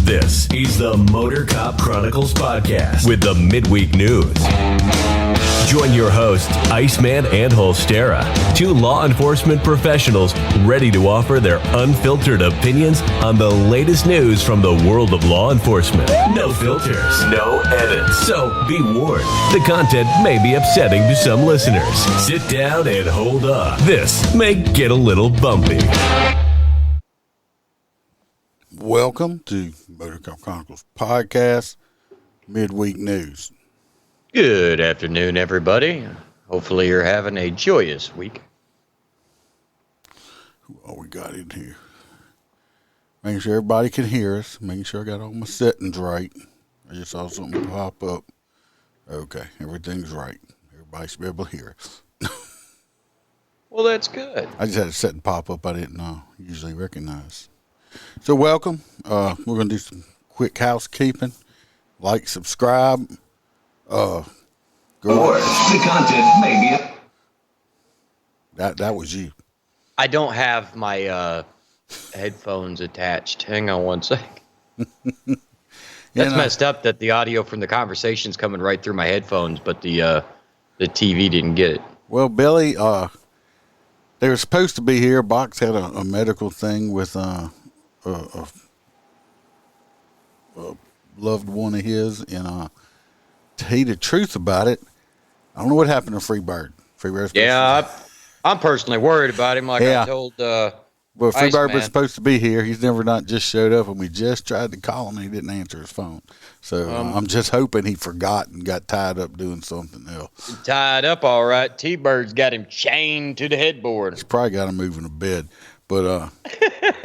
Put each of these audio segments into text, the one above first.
This is the Motor Cop Chronicles podcast with the midweek news. Join your hosts, Iceman and Holstera, two law enforcement professionals ready to offer their unfiltered opinions on the latest news from the world of law enforcement. No filters, no edits. So be warned, the content may be upsetting to some listeners. Sit down and hold up. This may get a little bumpy. Welcome to Motor Cop Chronicles podcast, midweek news. Good afternoon, everybody. Hopefully you're having a joyous week. What we got in here? Making sure everybody can hear us. Making sure I got all my settings right. I just saw something pop up. Okay, everything's right. Everybody should be able to hear us. Well, that's good. I just had a setting pop up I didn't usually recognize. So welcome. We're going to do some quick housekeeping. Like, subscribe. Go The content may be... That was you. I don't have my headphones attached. Hang on one sec. That's messed up that the audio from the conversation's coming right through my headphones, but the TV didn't get it. Well, Billy, they were supposed to be here. Box had a medical thing with a loved one of his, and to tell you the truth about it, I don't know what happened to Freebird. Yeah, I'm personally worried about him. I told well, Freebird was supposed to be here. He's never not just showed up, and we just tried to call him, and he didn't answer his phone. So I'm just hoping he forgot and got tied up doing something else. Tied up, all right. T-Bird's got him chained to the headboard. He's probably got him moving to bed, but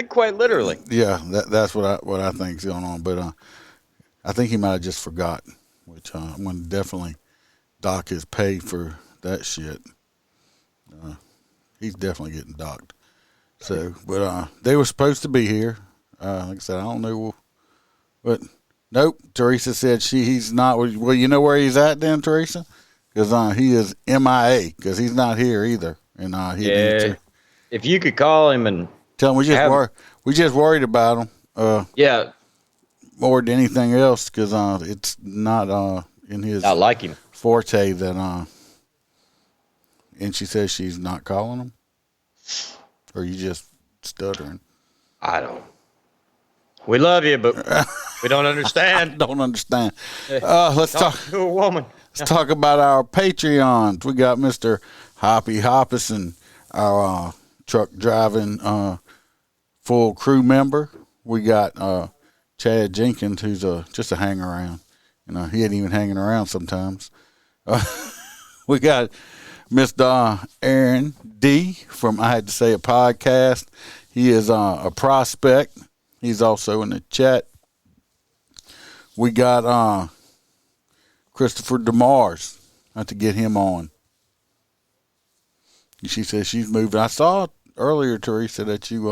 quite literally. Yeah, that's what I think's going on. But I think he might have just forgot, which I'm going to definitely dock his pay for that shit. He's definitely getting docked. So, but they were supposed to be here. Like I said, I don't know, but nope. Teresa said he's not. Well, you know where he's at then, Teresa? Because he is MIA because he's not here either. And if you could call him and tell him we just worried about him. More than anything else, because it's not in his I like him forte that and she says she's not calling him, or you just stuttering. I don't. We love you, but we don't understand. I don't understand. Let's talk to a woman. Let's talk about our Patreons. We got Mr. Hoppy Hoppison, our truck driving full crew member. We got Chad Jenkins, who's just a hang around. He ain't even hanging around sometimes. We got Mr. Aaron D. from I Had to Say a Podcast. He is a prospect. He's also in the chat. We got Christopher DeMars. I have to get him on. She says she's moving. I saw earlier, Teresa, that you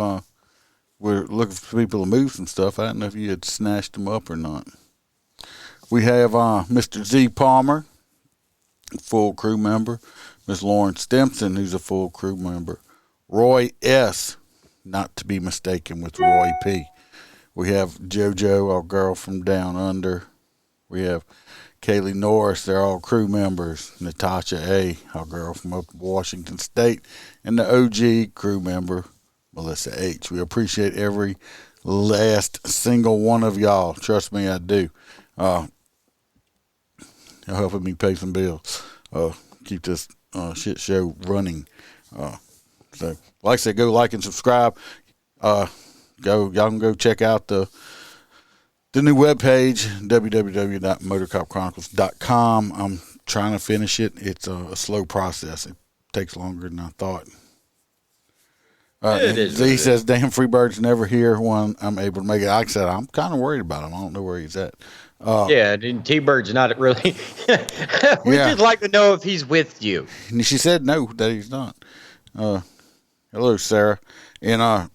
were looking for people to move some stuff. I didn't know if you had snatched them up or not. We have Mr. Z. Palmer, full crew member. Miss Lauren Stimson, who's a full crew member. Roy S., not to be mistaken with Roy P. We have JoJo, our girl from Down Under. We have Kaylee Norris, they're all crew members. Natasha A., our girl from up Washington State. And the OG crew member, Melissa H. We appreciate every last single one of y'all. Trust me, I do. You're helping me pay some bills. Keep this shit show running. So, like I said, go like and subscribe. Y'all can go check out the new webpage, www.motorcopchronicles.com. I'm trying to finish it. It's a slow process. It takes longer than I thought. Z says, damn, Freebird's never here when I'm able to make it. Like I said, I'm kind of worried about him. I don't know where he's at. T-Bird's not really. We'd just like to know if he's with you. And she said no, that he's not. Hello, Sarah. And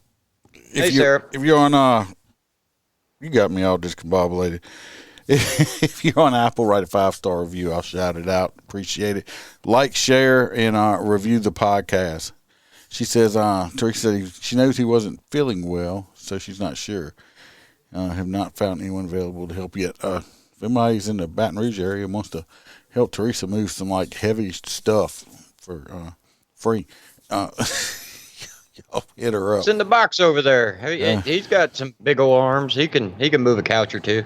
Sarah. If you're on, you got me all discombobulated. If you're on Apple, write a 5-star review. I'll shout it out. Appreciate it. Like, share, and review the podcast. She says, Teresa said she knows he wasn't feeling well, so she's not sure. Have not found anyone available to help yet. If anybody's in the Baton Rouge area and wants to help Teresa move some like heavy stuff for free, y'all hit her up. It's in the box over there. He's got some big old arms. He can move a couch or two.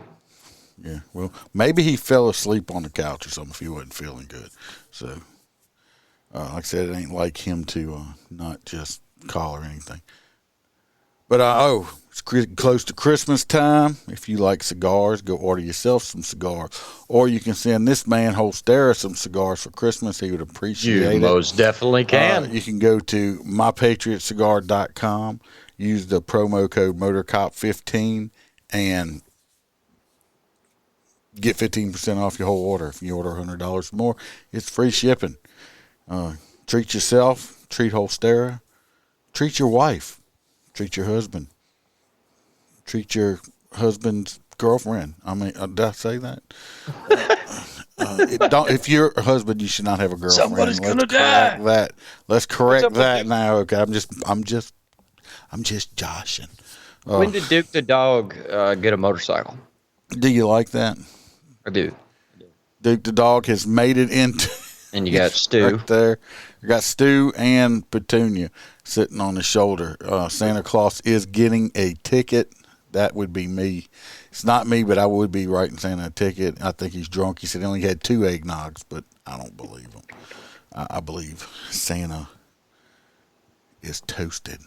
Yeah, well, maybe he fell asleep on the couch or something if he wasn't feeling good. So, like I said, it ain't like him to not just call or anything. But, it's close to Christmas time. If you like cigars, go order yourself some cigars. Or you can send this man, Holstera, some cigars for Christmas. He would appreciate it. You most definitely can. You can go to mypatriotcigar.com, use the promo code MotorCop15, and get 15% off your whole order. If you order $100 or more, it's free shipping. Treat yourself, treat Holstera, treat your wife, treat your husband, treat your husband's girlfriend. I mean, did I say that? If you're a husband, you should not have a girlfriend. Somebody's gonna die. Let's correct that now. Okay, I'm just joshing. When did Duke the dog get a motorcycle? Do you like that? I do. Duke the dog has made it into. And you got Stu. Right there. You got Stu and Petunia sitting on his shoulder. Santa Claus is getting a ticket. That would be me. It's not me, but I would be writing Santa a ticket. I think he's drunk. He said he only had 2 eggnogs, but I don't believe him. I believe Santa is toasted.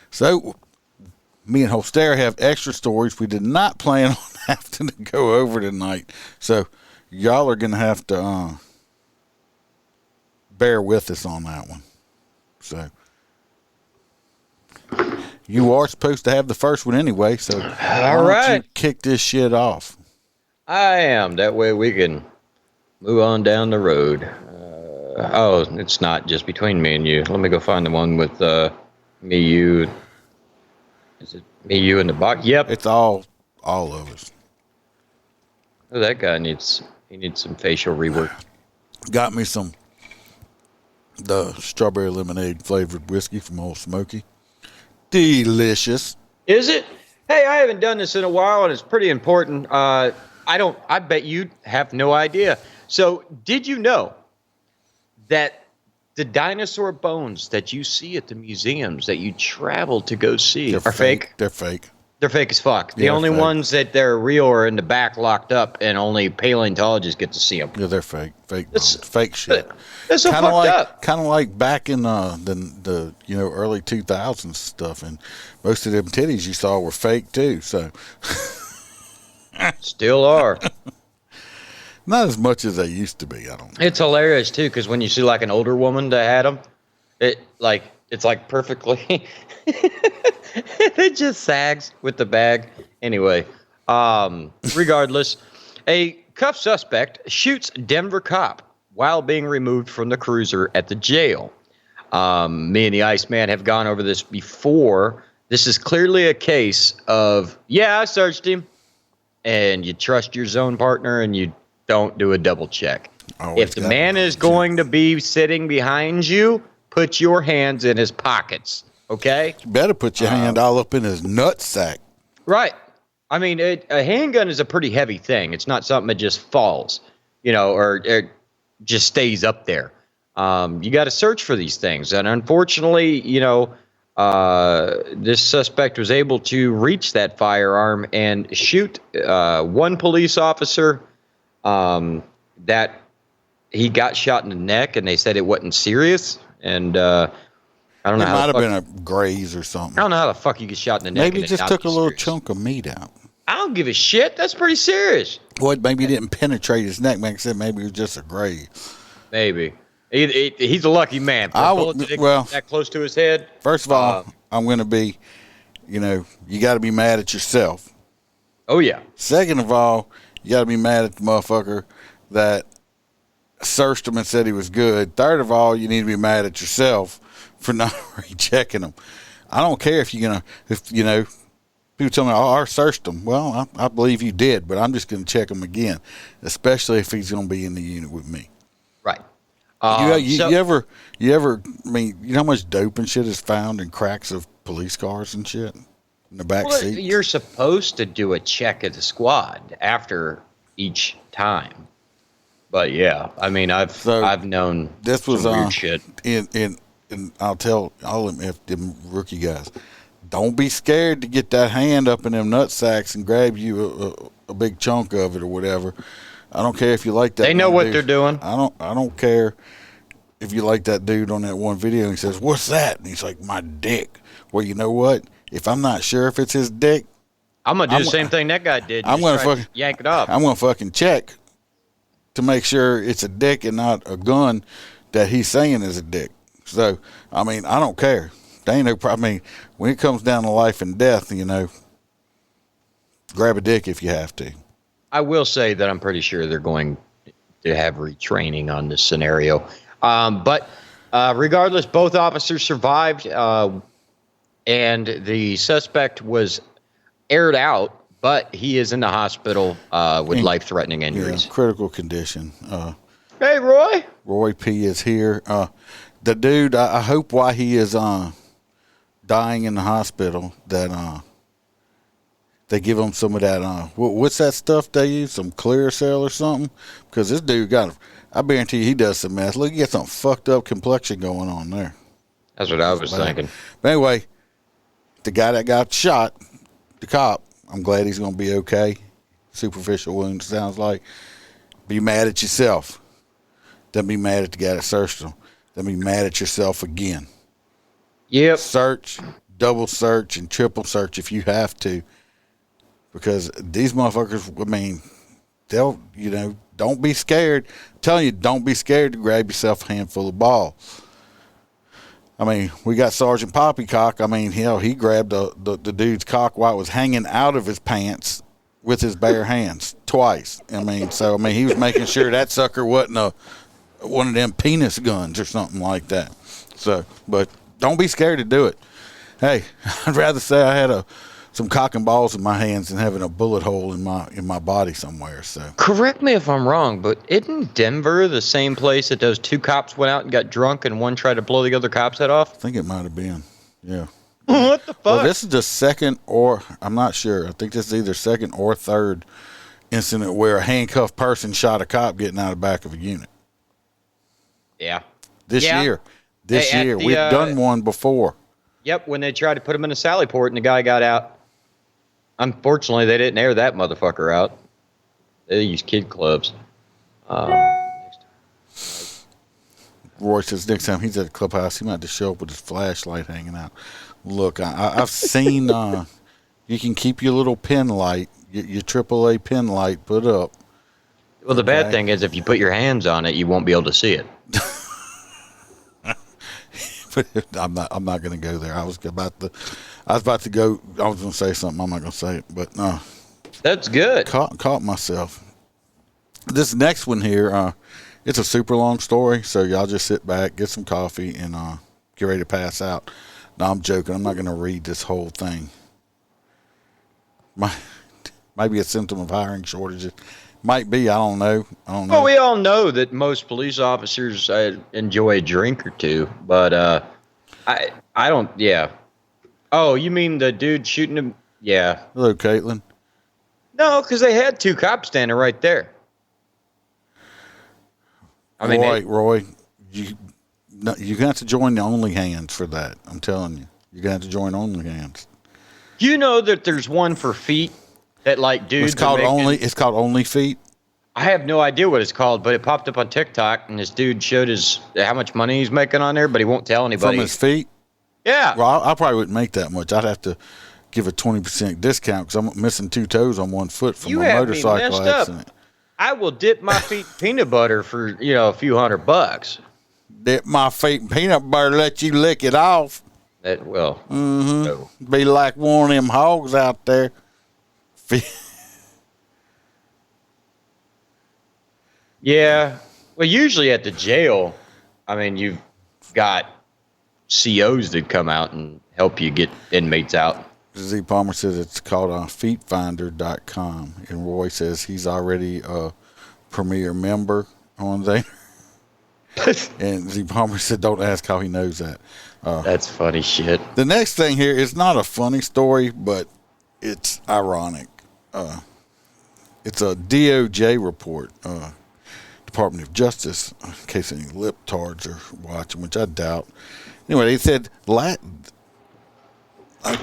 So, me and Holstera have extra stories we did not plan on having to go over tonight. So, y'all are going to have to bear with us on that one. So, you are supposed to have the first one anyway, so all right, you kick this shit off. I am. That way we can move on down the road. It's not just between me and you. Let me go find the one with me, you. Is it me, you, and the box? Yep. It's all of us. Oh, that guy needs some facial rework. Got me the strawberry lemonade flavored whiskey from Old Smoky. Delicious. Is it? Hey, I haven't done this in a while, and it's pretty important. I bet you have no idea. So, did you know that the dinosaur bones that you see at the museums that you travel to go see are fake? They're fake. They're fake as fuck. The only ones that they're real are in the back locked up, and only paleontologists get to see them. Yeah, they're fake. Fake shit. That's so fucked up. Kind of like back in the early 2000s stuff, and most of them titties you saw were fake too. So still are. Not as much as they used to be. I don't know. It's hilarious too, because when you see like an older woman that had them, it's like perfectly. It just sags with the bag. Anyway, regardless, a cuffed suspect shoots Denver cop while being removed from the cruiser at the jail. Me and the Iceman have gone over this before. This is clearly a case of, I searched him, and you trust your zone partner and you don't do a double check. If the man is going to be sitting behind you, put your hands in his pockets. Okay? You better put your hand all up in his nutsack. Right. I mean, a handgun is a pretty heavy thing. It's not something that just falls, or it just stays up there. You got to search for these things. And unfortunately, this suspect was able to reach that firearm and shoot one police officer that he got shot in the neck, and they said it wasn't serious. And I don't know. It might have been a graze or something. I don't know how the fuck you get shot in the neck. Maybe he just took a little chunk of meat out. I don't give a shit. That's pretty serious. Well, maybe he didn't penetrate his neck. Maybe it was just a graze. Maybe. He's a lucky man. That close to his head. First of all, I'm going to be, you got to be mad at yourself. Oh, yeah. Second of all, you got to be mad at the motherfucker that searched him and said he was good. Third of all, you need to be mad at yourself for not rechecking them. I don't care if people tell me, I searched him. Well, I believe you did, but I'm just going to check him again, especially if he's going to be in the unit with me. Right. You ever, I mean, you know how much dope and shit is found in cracks of police cars and shit? in the back Well, seat. you're supposed to do a check of the squad after each time. But yeah, I mean, I've known this was some weird shit. And I'll tell all them rookie guys, don't be scared to get that hand up in them nut sacks and grab you a big chunk of it or whatever. I don't care if you like that. They know what dude. they're doing. I don't care if you like that dude on that one video and he says, "What's that?" And he's like, "My dick." Well, you know what? If I'm not sure if it's his dick, I'm gonna do the same thing that guy did. I'm gonna fucking yank it up. I'm gonna fucking check to make sure it's a dick and not a gun that he's saying is a dick. So, I mean, I don't care. There ain't no problem. I mean, when it comes down to life and death, grab a dick if you have to. I will say that I'm pretty sure they're going to have retraining on this scenario. But regardless, both officers survived, and the suspect was aired out, but he is in the hospital with life-threatening injuries. Yeah, critical condition. Hey, Roy. Roy P. is here. The dude, I hope why he is dying in the hospital that they give him some of that, what's that stuff they use? Some Clearasil or something? Because this dude I guarantee you he does some meth. Look, he got some fucked up complexion going on there. That's what I was thinking. But anyway, the guy that got shot, the cop, I'm glad he's going to be okay. Superficial wound, sounds like. Be mad at yourself. Don't be mad at the guy that searched him. Don't be mad at yourself again. Yep. Search, double search, and triple search if you have to. Because these motherfuckers, I mean, don't be scared. I'm telling you, don't be scared to grab yourself a handful of balls. I mean, we got Sergeant Poppycock. I mean, hell, he grabbed the dude's cock while it was hanging out of his pants with his bare hands twice. I mean, he was making sure that sucker wasn't one of them penis guns or something like that. So, but don't be scared to do it. Hey, I'd rather say I had some cock and balls in my hands than having a bullet hole in my body somewhere. So, correct me if I'm wrong, but isn't Denver the same place that those two cops went out and got drunk and one tried to blow the other cop's head off? I think it might have been. Yeah. What the fuck? Well, this is the second, or I'm not sure. I think this is either second or third incident where a handcuffed person shot a cop getting out of the back of a unit. Yeah. This year. We've done one before. Yep, when they tried to put him in a sally port and the guy got out. Unfortunately, they didn't air that motherfucker out. They used kid clubs. Roy says next time he's at the clubhouse, he might have to show up with his flashlight hanging out. Look, I've seen you can keep your little pin light, your AAA pin light put up. Well, the bad thing is if you put your hands on it, you won't be able to see it. But I'm not going to go there. I was about to go. I was going to say something. I'm not going to say it, but no. That's good. Caught myself. This next one here, it's a super long story, so y'all just sit back, get some coffee, and get ready to pass out. No, I'm joking. I'm not going to read this whole thing. Maybe a symptom of hiring shortages. Might be. I don't know. Well, we all know that most police officers enjoy a drink or two, but I don't. Yeah. Oh, you mean the dude shooting him? Yeah. Hello, Caitlin. No, because they had two cops standing right there. I mean, Roy, you're gonna have to join the OnlyHands for that. I'm telling you, you're gonna have to join OnlyHands. You know that there's one for feet that like dudes. It's called Only Feet. I have no idea what it's called, but it popped up on TikTok, and this dude showed how much money he's making on there, but he won't tell anybody. From his feet? Yeah. Well, I probably wouldn't make that much. I'd have to give a 20% discount because I'm missing 2 toes on 1 foot from a motorcycle accident. I will dip my feet in peanut butter for a few $100. Dip my feet in peanut butter, let you lick it off. That will. Mm-hmm. No. Be like one of them hogs out there. Yeah. Well, usually at the jail, I mean, you've got COs that come out and help you get inmates out. Z Palmer says it's called feetfinder.com. And Roy says he's already a premier member on there. And Z Palmer said, "Don't ask how he knows that." That's funny shit. The next thing here is not a funny story, but it's ironic. It's a DOJ report, Department of Justice, in case any lip-tards are watching, which I doubt. Anyway, they said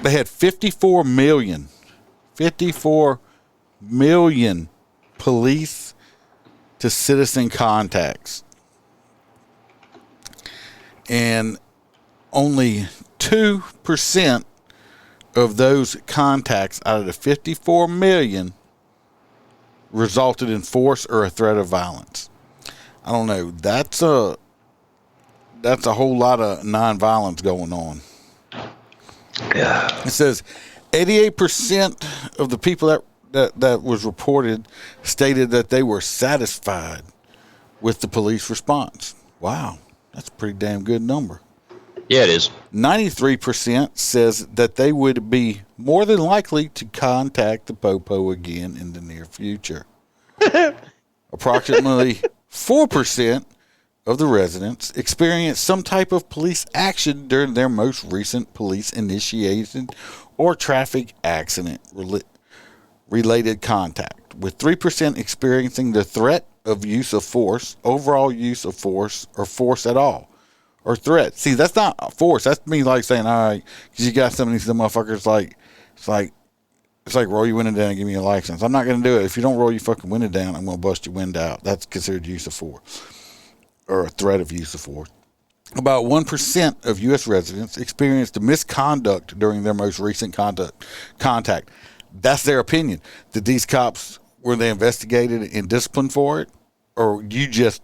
they had 54 million police to citizen contacts. And only 2% of those contacts out of the 54 million resulted in force or a threat of violence. I don't know. That's a whole lot of nonviolence going on. Yeah. It says 88% of the people that was reported stated that they were satisfied with the police response. Wow, that's a pretty damn good number. Yeah, it is. 93% says that they would be more than likely to contact the Popo again in the near future. Approximately 4% of the residents experienced some type of police action during their most recent police initiated or traffic accident related contact, with 3% experiencing the threat of use of force, overall use of force, or force at all, or threat. See, that's not force. That's me like saying, all right, because you got some of these motherfuckers it's like roll your window down and give me a license. I'm not going to do it. If you don't roll your fucking window down, I'm going to bust your window out. That's considered use of force, or a threat of use of force. About 1% of U.S. residents experienced the misconduct during their most recent contact. That's their opinion. Did these cops, were they investigated and disciplined for it? Or you just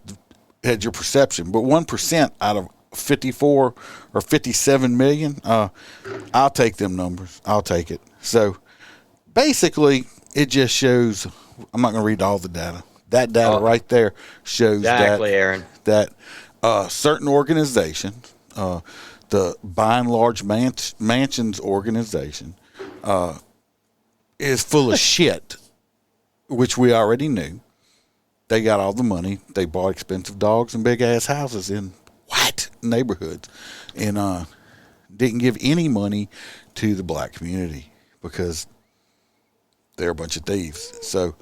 had your perception? But 1% out of 54 or 57 million, I'll take them numbers. I'll take it. So basically, it just shows, I'm not going to read all the data. That data right there shows exactly, Aaron, that certain organizations, the By and Large Mansions organization, is full of shit, which we already knew. They got all the money. They bought expensive dogs and big-ass houses in white neighborhoods and didn't give any money to the black community because they're a bunch of thieves. So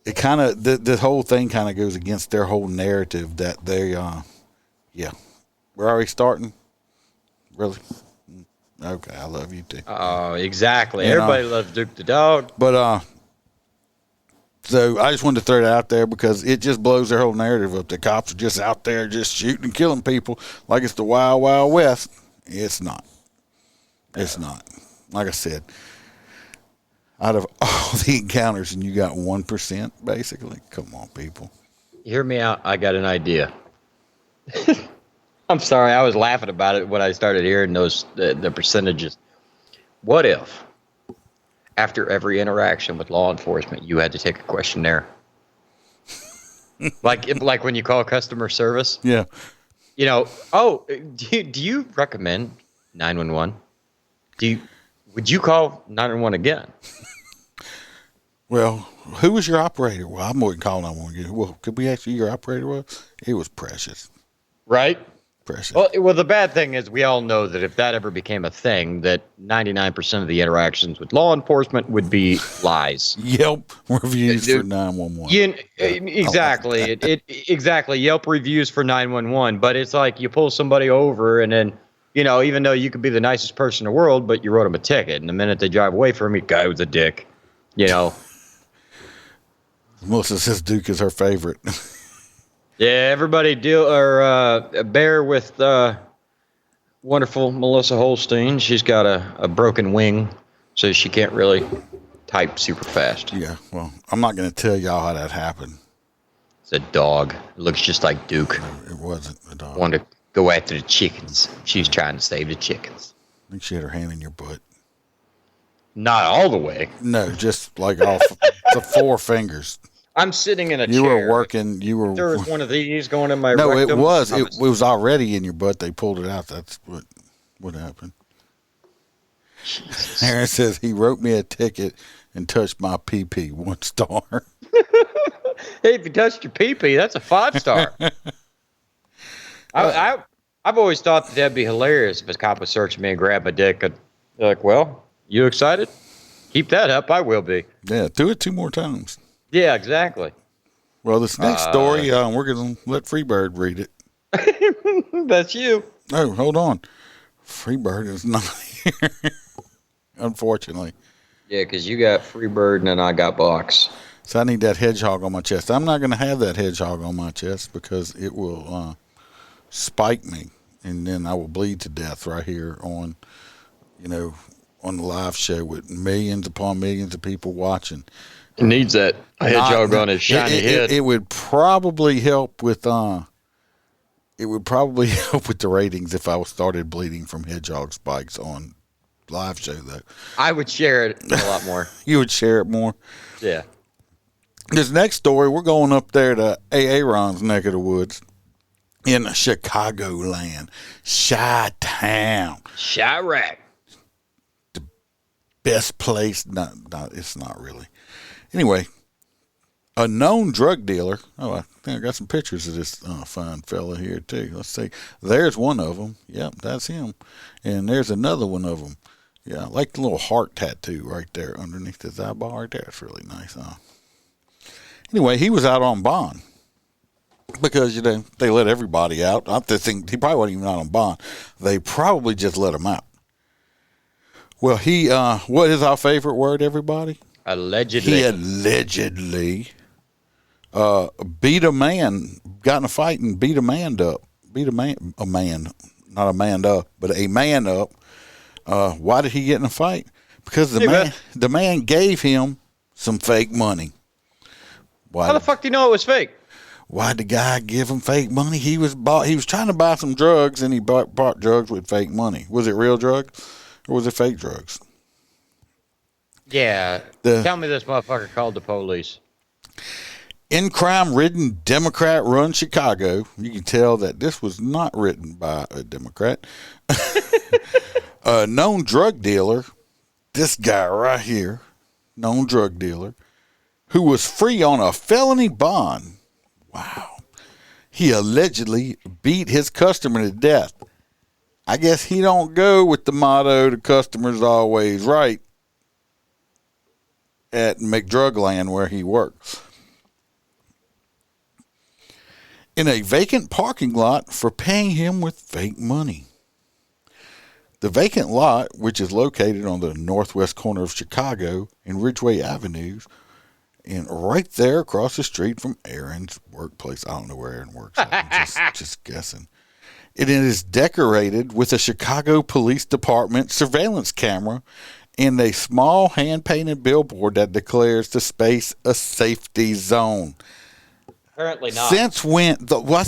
it kind of, the whole thing kind of goes against their whole narrative that they, we're already starting? Really? Okay, I love you too. Oh, exactly. And, everybody loves Duke the dog. But, so I just wanted to throw that out there because it just blows their whole narrative up. The cops are just out there just shooting and killing people like it's the Wild Wild West. It's not. It's not. Like I said, out of all the encounters and you got 1%, basically. Come on, people. Hear me out. I got an idea. I'm sorry. I was laughing about it when I started hearing those the percentages. What if, after every interaction with law enforcement, you had to take a questionnaire? like when you call customer service? Yeah. You know, do you recommend 911? Would you call 911 again? Well, who was your operator? Well, I wouldn't call 911. Well, could we ask who your operator was? It was Precious. Right? Precious. Well, the bad thing is we all know that if that ever became a thing, that 99% of the interactions with law enforcement would be lies. Yelp reviews for 911. Exactly. Exactly. Yelp reviews for 911. But it's like you pull somebody over and then, you know, even though you could be the nicest person in the world, but you wrote them a ticket. And the minute they drive away from you, guy was a dick. You know. Melissa says Duke is her favorite. Yeah, everybody bear with wonderful Melissa Holstein. She's got a broken wing, so she can't really type super fast. Yeah, well, I'm not going to tell y'all how that happened. It's a dog. It looks just like Duke. No, it wasn't a dog. Wanted to go after the chickens. She's trying to save the chickens. I think she had her hand in your butt. Not all the way. No, just like off the 4 fingers. I'm sitting in a chair. You were working. You were. There was one of these going in my No, rectum. it was. It was already in your butt. They pulled it out. That's what happened. Jesus. Aaron says he wrote me a ticket and touched my pee-pee. 1 star. Hey, if you touched your pee-pee, that's a 5-star. I've always thought that that'd be hilarious if a cop was searching me and grabbed my dick. They're like, well, you excited? Keep that up. I will be. Yeah, do it 2 more times. Yeah, exactly. Well, this next story, we're going to let Freebird read it. That's you. Oh, hold on. Freebird is not here, unfortunately. Yeah, because you got Freebird and then I got Box. So I need that hedgehog on my chest. I'm not going to have that hedgehog on my chest because it will spike me, and then I will bleed to death right here on the live show with millions upon millions of people watching. It needs that hedgehog on his shiny head. It would probably help with the ratings if I started bleeding from hedgehog spikes on live show, though. I would share it a lot more. You would share it more? Yeah. This next story, we're going up there to Aaron's neck of the woods in Chicagoland. Chi-town. Chirac. The best place. No, it's not really. Anyway, a known drug dealer. Oh, I think I got some pictures of this fine fella here, too. Let's see. There's one of them. Yep, that's him. And there's another one of them. Yeah, I like the little heart tattoo right there underneath his eyeball right there. It's really nice, huh? Anyway, he was out on bond because, they let everybody out. I think he probably wasn't even out on bond. They probably just let him out. Well, he, what is our favorite word, everybody? Allegedly. He allegedly beat a man, got in a fight and beat a man up. Not a man up, but a man up. Why did he get in a fight? Because the man gave him some fake money. How the fuck do you know it was fake? Why'd the guy give him fake money? He was trying to buy some drugs, and he bought drugs with fake money. Was it real drugs, or was it fake drugs? Yeah. Tell me this motherfucker called the police. In crime-ridden, Democrat-run Chicago, you can tell that this was not written by a Democrat. A known drug dealer, this guy right here, known drug dealer, who was free on a felony bond. Wow. He allegedly beat his customer to death. I guess he don't go with the motto, the customer's always right, at McDrugland where he works. In a vacant parking lot for paying him with fake money. The vacant lot, which is located on the northwest corner of Chicago and Ridgeway Avenues, and right there across the street from Aaron's workplace. I don't know where Aaron works. I'm just guessing. It is decorated with a Chicago Police Department surveillance camera and a small hand-painted billboard that declares the space a safety zone. Apparently not. Since when?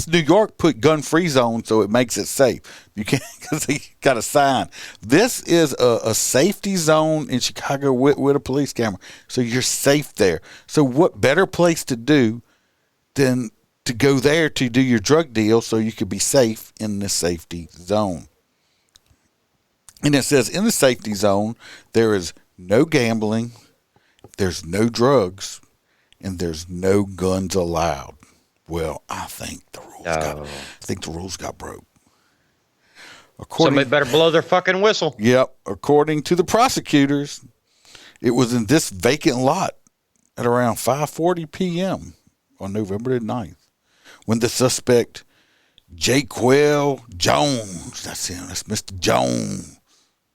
New York put gun-free zone so it makes it safe. You can't, because he got a sign. This is a safety zone in Chicago with a police camera, so you're safe there. So what better place to do than to go there to do your drug deal so you could be safe in the safety zone? And it says in the safety zone there is no gambling, there's no drugs, and there's no guns allowed. Well, I think the rules got broke. Somebody better blow their fucking whistle. Yep. According to the prosecutors, it was in this vacant lot at around 5:40 p.m. on November the 9th when the suspect, Jaquel Jones, that's him, that's Mr. Jones,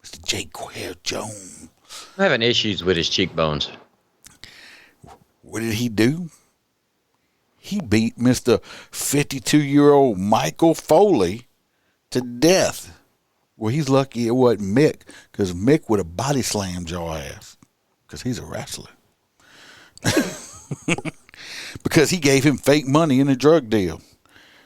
Mr. Jaquel Jones. I'm having issues with his cheekbones. What did he do? He beat Mr. 52-year-old Michael Foley to death. Well, he's lucky it wasn't Mick, because Mick would have body slammed your ass, because he's a wrestler. Because he gave him fake money in a drug deal.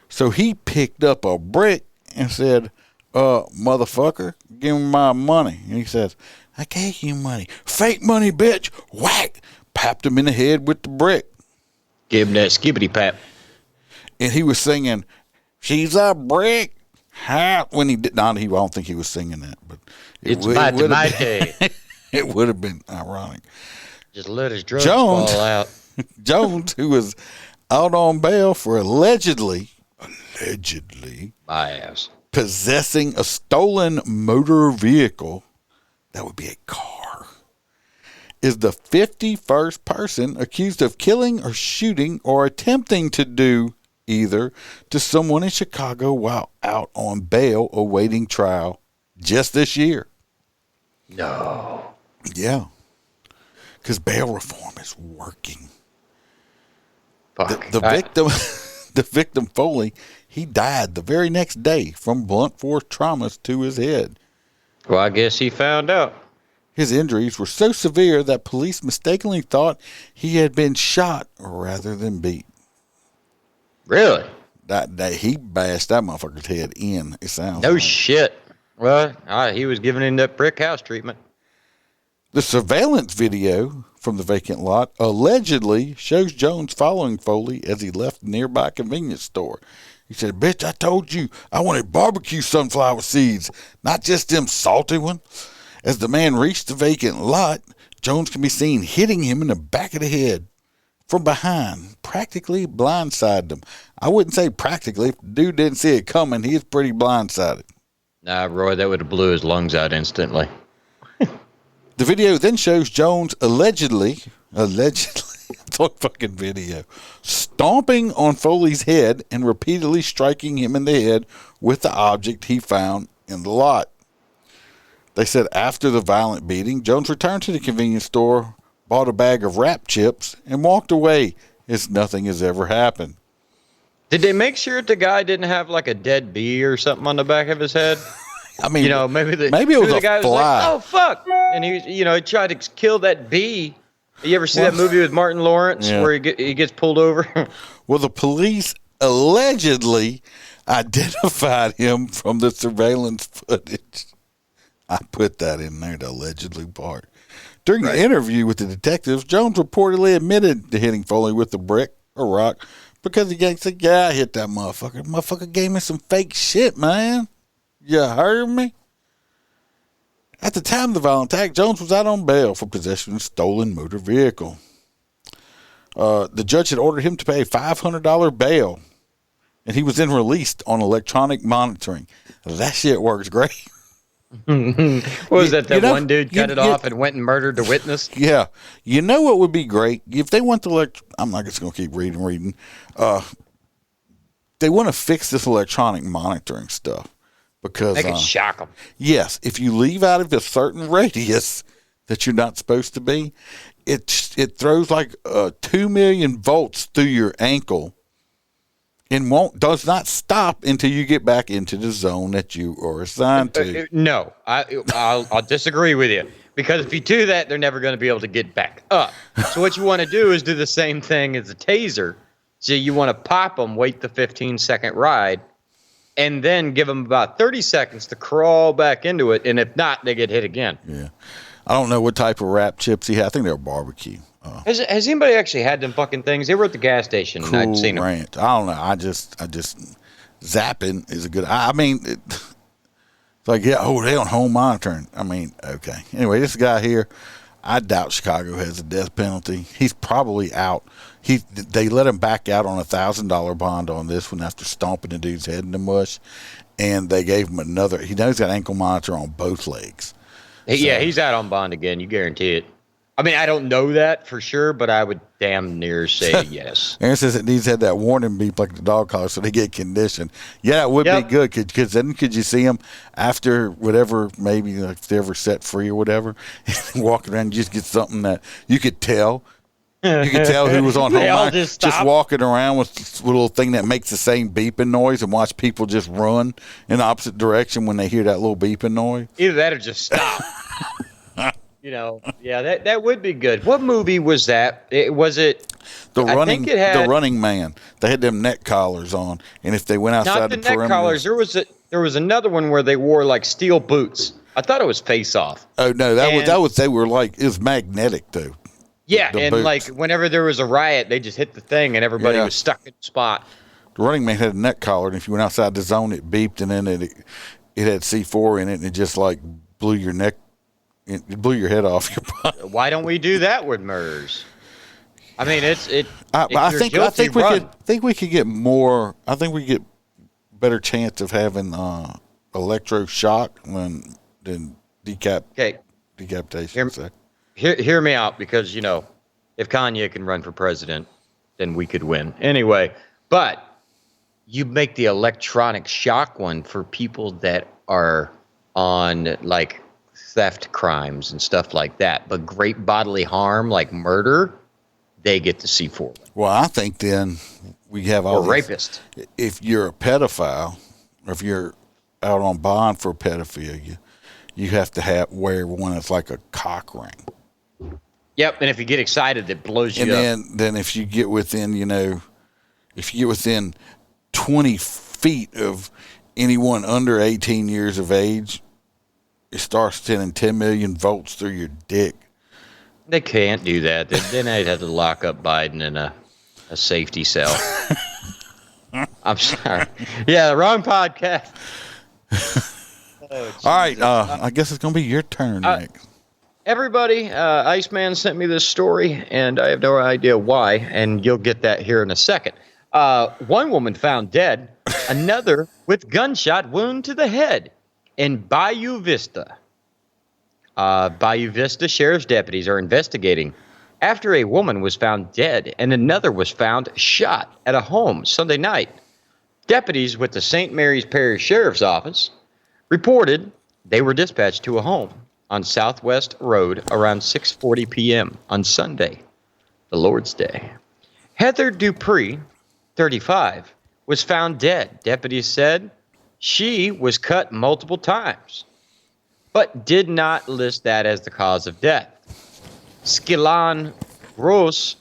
So he picked up a brick and said, motherfucker, give me my money. And he says, I gave you money. Fake money, bitch. Whack. Papped him in the head with the brick. Give him that skibbity pap. And he was singing, she's a brick. When he did not, I don't think he was singing that, but it's my day. It would have been ironic. Just let his drugs fall out. Jones, who was out on bail for allegedly allegedly My ass. possessing a stolen motor vehicle, that would be a car, is the 51st person accused of killing or shooting or attempting to do either to someone in Chicago while out on bail awaiting trial just this year. No. Yeah. Because bail reform is working. Fuck. The victim, the victim Foley, he died the very next day from blunt force traumas to his head. Well, I guess he found out. His injuries were so severe that police mistakenly thought he had been shot rather than beat. Really? That he bashed that motherfucker's head in. It sounds No like. shit. Well, he was giving him that brick house treatment. The surveillance video from the vacant lot allegedly shows Jones following Foley as he left a nearby convenience store. He said, "Bitch, I told you I wanted barbecue sunflower seeds, not just them salty ones." As the man reached the vacant lot, Jones can be seen hitting him in the back of the head from behind, practically blindsided him. I wouldn't say practically. If the dude didn't see it coming, he was pretty blindsided. Nah, Roy, that would have blew his lungs out instantly. The video then shows Jones allegedly, it's a fucking video, stomping on Foley's head and repeatedly striking him in the head with the object he found in the lot. They said after the violent beating, Jones returned to the convenience store, bought a bag of wrap chips, and walked away as nothing has ever happened. Did they make sure the guy didn't have like a dead bee or something on the back of his head? I mean, maybe it was the guy a was fly. like, "Oh fuck," and he tried to kill that bee. You ever see that movie with Martin Lawrence where he gets pulled over? Well, the police allegedly identified him from the surveillance footage. I put that in there, the allegedly part. During the interview with the detectives, Jones reportedly admitted to hitting Foley with a brick or rock because he said, "Yeah, I hit that motherfucker. Motherfucker gave me some fake shit, man. You heard me?" At the time of the violent attack, Jones was out on bail for possession of a stolen motor vehicle. The judge had ordered him to pay a $500 bail, and he was then released on electronic monitoring. That shit works great. What was that one dude cut it off and went and murdered the witness? Yeah. You know what would be great? If they want I'm not just going to keep reading. They want to fix this electronic monitoring stuff. Because they can shock them. Yes, if you leave out of a certain radius that you're not supposed to be, it throws like 2 million volts through your ankle, and does not stop until you get back into the zone that you are assigned to. No, I'll disagree with you, because if you do that, they're never going to be able to get back up. So what you want to do is do the same thing as a taser. So you want to pop them, wait the 15-second ride, and then give them about 30 seconds to crawl back into it. And if not, they get hit again. Yeah. I don't know what type of wrap chips he had. I think they were barbecue. Has anybody actually had them fucking things? They were at the gas station. Cool and I'd seen them. Ranch. I don't know. I just zapping is a good. I mean, it's like, yeah. Oh, they on home monitoring. I mean, okay. Anyway, this guy here, I doubt Chicago has a death penalty. He's probably out. They let him back out on $1,000 bond on this one after stomping the dude's head in the mush, and they gave him another. He knows he's got ankle monitor on both legs. Yeah, he's out on bond again. You guarantee it. I mean, I don't know that for sure, but I would damn near say yes. Aaron says it needs to have that warning beep like the dog collar so they get conditioned. Yeah, it would be good because then could you see them after whatever, maybe like if they ever set free or whatever, walking around, you just get something that you could tell. You could tell who was on home just walking around with this little thing that makes the same beeping noise, and watch people just run in the opposite direction when they hear that little beeping noise. Either that or just stop. That would be good. What movie was that? Was it The Running Man? They had them neck collars on, and if they went outside not the neck perimeter, collars, there was another one where they wore like steel boots. I thought it was Face Off. Oh no, that was they were like, it was magnetic though. Yeah, the and boots. like whenever there was a riot, they just hit the thing and everybody was stuck in the spot. The Running Man had a neck collar, and if you went outside the zone, it beeped, and then it had C4 in it, and it just like blew your neck, it blew your head off your body. Why don't we do that with murders? I mean, I think we could get more. I think we get better chance of having electroshock than decapitation. Hear me out, because, if Kanye can run for president, then we could win. Anyway, but you make the electronic shock one for people that are on, like, theft crimes and stuff like that. But great bodily harm, like murder, they get the C4. Well, I think then we have all or rapist. If you're a pedophile, or if you're out on bond for pedophilia, you have to wear one that's like a cock ring. Yep, and if you get excited, it blows you up. And then if you get within, if you get within 20 feet of anyone under 18 years of age, it starts sending 10 million volts through your dick. They can't do that. Then they'd have to lock up Biden in a safety cell. I'm sorry. Yeah, wrong podcast. All right, I guess it's going to be your turn next. Everybody, Iceman sent me this story, and I have no idea why, and you'll get that here in a second. One woman found dead, another with gunshot wound to the head in Bayou Vista. Bayou Vista sheriff's deputies are investigating after a woman was found dead and another was found shot at a home Sunday night. Deputies with the St. Mary's Parish Sheriff's Office reported they were dispatched to a home on Southwest Road around 6:40 p.m. on Sunday, the Lord's Day. Heather Dupree, 35, was found dead. Deputies said she was cut multiple times, but did not list that as the cause of death. Skillan Gross,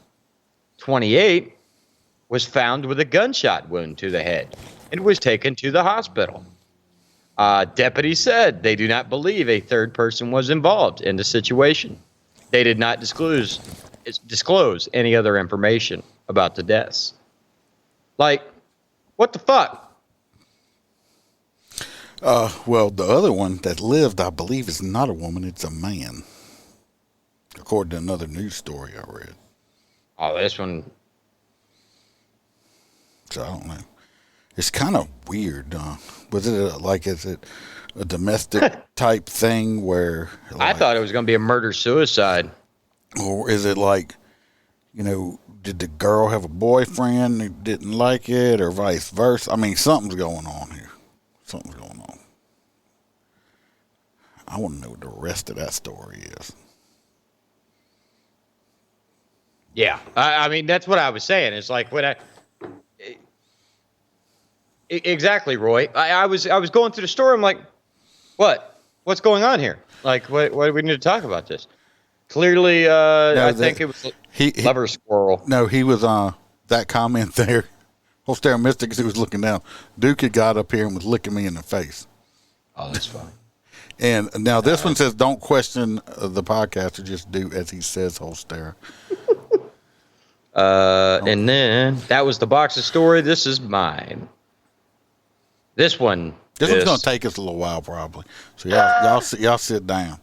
28, was found with a gunshot wound to the head and was taken to the hospital. Deputies said they do not believe a third person was involved in the situation. They did not disclose any other information about the deaths. Like, what the fuck? Well, the other one that lived, I believe, is not a woman, it's a man. According to another news story I read. Oh, this one. So I don't know. It's kind of weird. Is it a domestic type thing where? I thought it was going to be a murder-suicide. Or is it like, did the girl have a boyfriend who didn't like it, or vice versa? I mean, something's going on here. Something's going on. I want to know what the rest of that story is. Yeah, I mean, that's what I was saying. It's like exactly, Roy. I was going through the story. I'm like, what's going on here? Like, what do we need to talk about this? Clearly, I think it was lover squirrel. No, he was that comment there. Whole stare missed it because he was looking down. Duke had got up here and was licking me in the face. Oh, that's funny. And now this one says, don't question the podcaster, just do as he says, Holster. And then that was the box's story. This is mine. This one's going to take us a little while probably. So y'all sit down.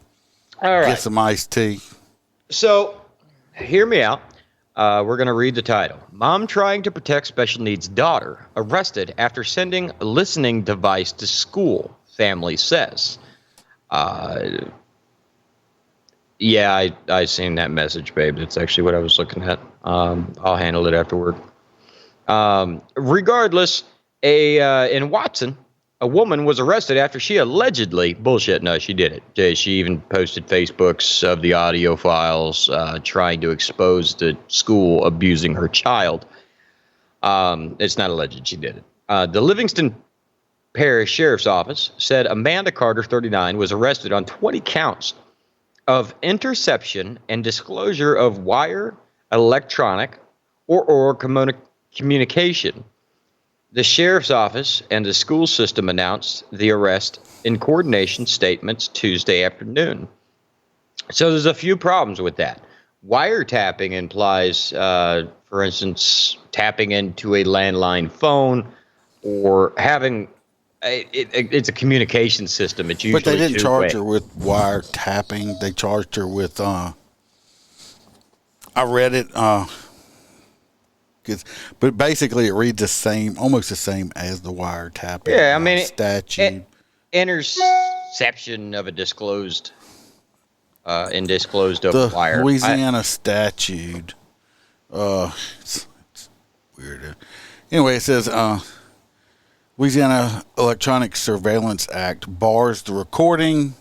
All right. Get some iced tea. So hear me out. We're going to read the title. Mom trying to protect special needs daughter arrested after sending a listening device to school, family says. Yeah, I seen that message, babe. That's actually what I was looking at. I'll handle it afterward. Regardless, in Watson, a woman was arrested after she allegedly bullshit. No, she did it. She even posted Facebooks of the audio files trying to expose the school abusing her child. It's not alleged she did it. The Livingston Parish Sheriff's Office said Amanda Carter, 39, was arrested on 20 counts of interception and disclosure of wire, electronic, or communication. The sheriff's office and the school system announced the arrest in coordination statements Tuesday afternoon. So there's a few problems with that. Wiretapping implies, for instance, tapping into a landline phone or having it's a communication system. It's usually but they didn't charge two-way. her with wiretapping. They charged her with. I read it. But basically, it reads the same, almost the same as the wiretapping. Yeah, I mean, statute. Interception of a disclosed indisclosed The wire. Louisiana statute. It's weird. Anyway, it says Louisiana Electronic Surveillance Act bars the recording,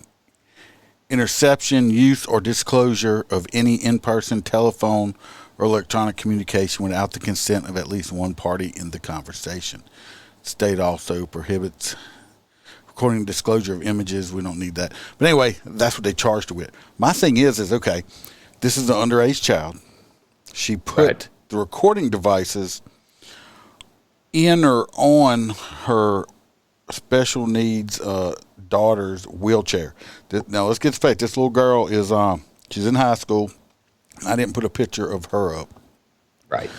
interception, use, or disclosure of any in-person telephone or electronic communication without the consent of at least one party in the conversation. The state also prohibits recording and disclosure of images. We don't need that. But anyway, that's what they charged her with. My thing is okay, this is an underage child. She put the recording devices in or on her special needs daughter's wheelchair. Now, let's get straight. This little girl is, she's in high school. I didn't put a picture of her up. Right.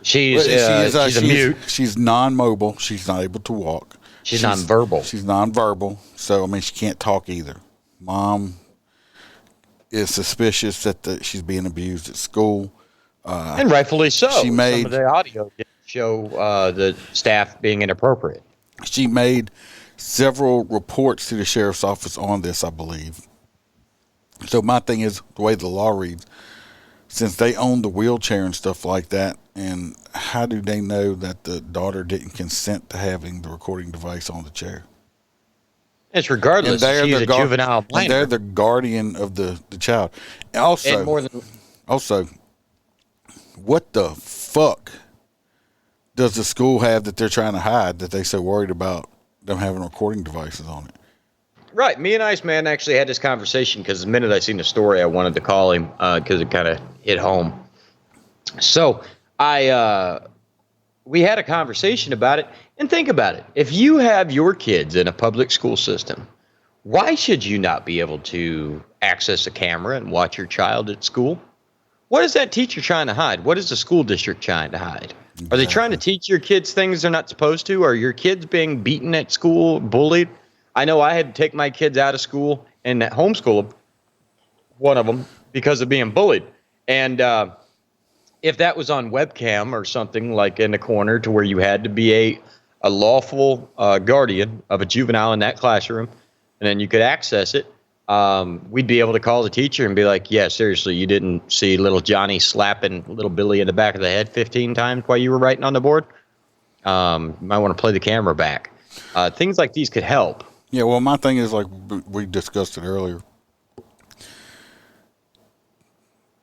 She's a mute. She's non-mobile. She's not able to walk. She's nonverbal. She's nonverbal. So, I mean, she can't talk either. Mom is suspicious that she's being abused at school. And rightfully so. Some of the audio did show the staff being inappropriate. She made several reports to the sheriff's office on this, I believe. So my thing is, the way the law reads, since they own the wheelchair and stuff like that, and how do they know that the daughter didn't consent to having the recording device on the chair? It's regardless. She's a juvenile minor. And they're the guardian of the child. Also, what the fuck does the school have that they're trying to hide that they so worried about them having recording devices on it? Right. Me and Iceman actually had this conversation because the minute I seen the story, I wanted to call him because it kind of hit home. So we had a conversation about it, and think about it. If you have your kids in a public school system, why should you not be able to access a camera and watch your child at school? What is that teacher trying to hide? What is the school district trying to hide? Exactly. Are they trying to teach your kids things they're not supposed to? Are your kids being beaten at school, bullied? I know I had to take my kids out of school and homeschool one of them because of being bullied. And if that was on webcam or something like in the corner to where you had to be a lawful guardian of a juvenile in that classroom, and then you could access it, we'd be able to call the teacher and be like, yeah, seriously, you didn't see little Johnny slapping little Billy in the back of the head 15 times while you were writing on the board? You might want to play the camera back. Things like these could help. Yeah, well, my thing is, like we discussed it earlier,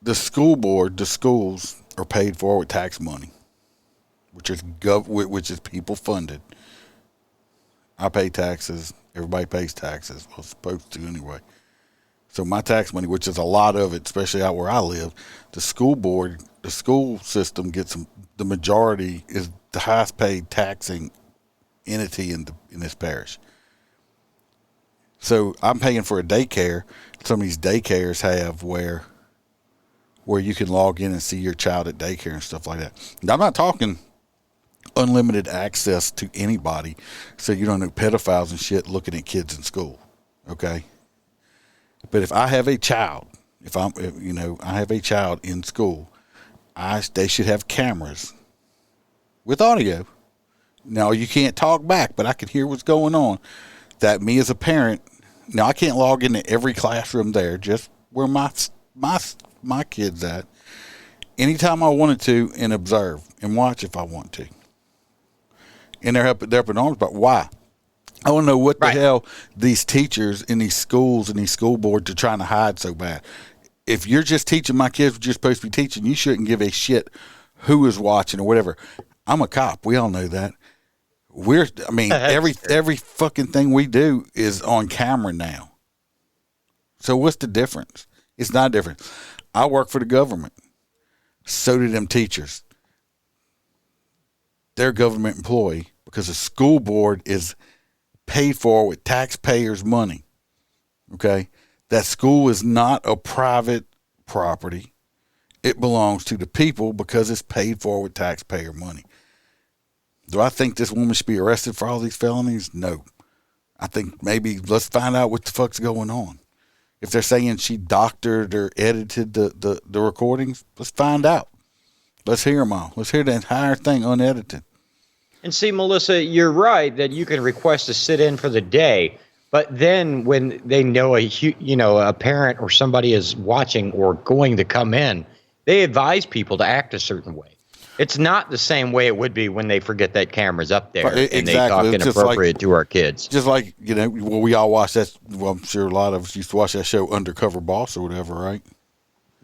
the school board, the schools are paid for with tax money, which is people funded. I pay taxes. Everybody pays taxes. Well, supposed to anyway. So my tax money, which is a lot of it, especially out where I live, the school board, the school system gets the majority, is the highest paid taxing entity in this parish. So I'm paying for a daycare. Some of these daycares have where you can log in and see your child at daycare and stuff like that. Now, I'm not talking unlimited access to anybody, so you don't know pedophiles and shit looking at kids in school, okay? But if I have a child, I have a child in school, they should have cameras with audio. Now, you can't talk back, but I can hear what's going on. That me as a parent, now I can't log into every classroom there, just where my kid's at, anytime I wanted to, and observe and watch if I want to. And they're up in arms about why. I want to know what the hell these teachers in these schools and these school boards are trying to hide so bad. If you're just teaching my kids what you're supposed to be teaching, you shouldn't give a shit who is watching or whatever. I'm a cop. We all know that. Every fucking thing we do is on camera now. So what's the difference? It's not different. I work for the government. So do them teachers. They're a government employee because the school board is paid for with taxpayers' money. Okay? That school is not a private property. It belongs to the people because it's paid for with taxpayer money. Do I think this woman should be arrested for all these felonies? No. I think maybe let's find out what the fuck's going on. If they're saying she doctored or edited the recordings, let's find out. Let's hear them all. Let's hear the entire thing unedited. And see, Melissa, you're right that you can request to sit in for the day. But then when they know a parent or somebody is watching or going to come in, they advise people to act a certain way. It's not the same way it would be when they forget that camera's up there and they talk inappropriate to our kids. Just like, we all watch that. Well, I'm sure a lot of us used to watch that show Undercover Boss or whatever, right?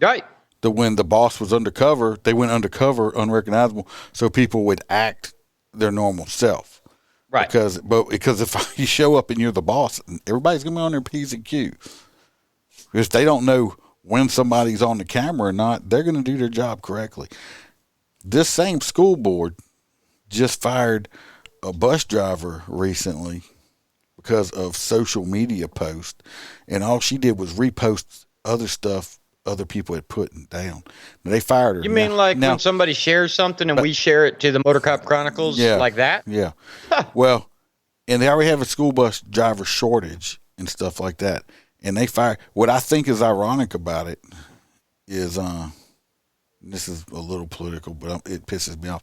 Right. When the boss was undercover, they went undercover, unrecognizable, so people would act their normal self. Right. Because if you show up and you're the boss, everybody's going to be on their P's and Q's. Because they don't know when somebody's on the camera or not, they're going to do their job correctly. This same school board just fired a bus driver recently because of social media posts, and all she did was repost other stuff other people had put down. They fired her. You mean when somebody shares something and we share it to the Motor Cop Chronicles like that? Yeah. Well, and they already have a school bus driver shortage and stuff like that. And they fired. What I think is ironic about it is, this is a little political, but it pisses me off,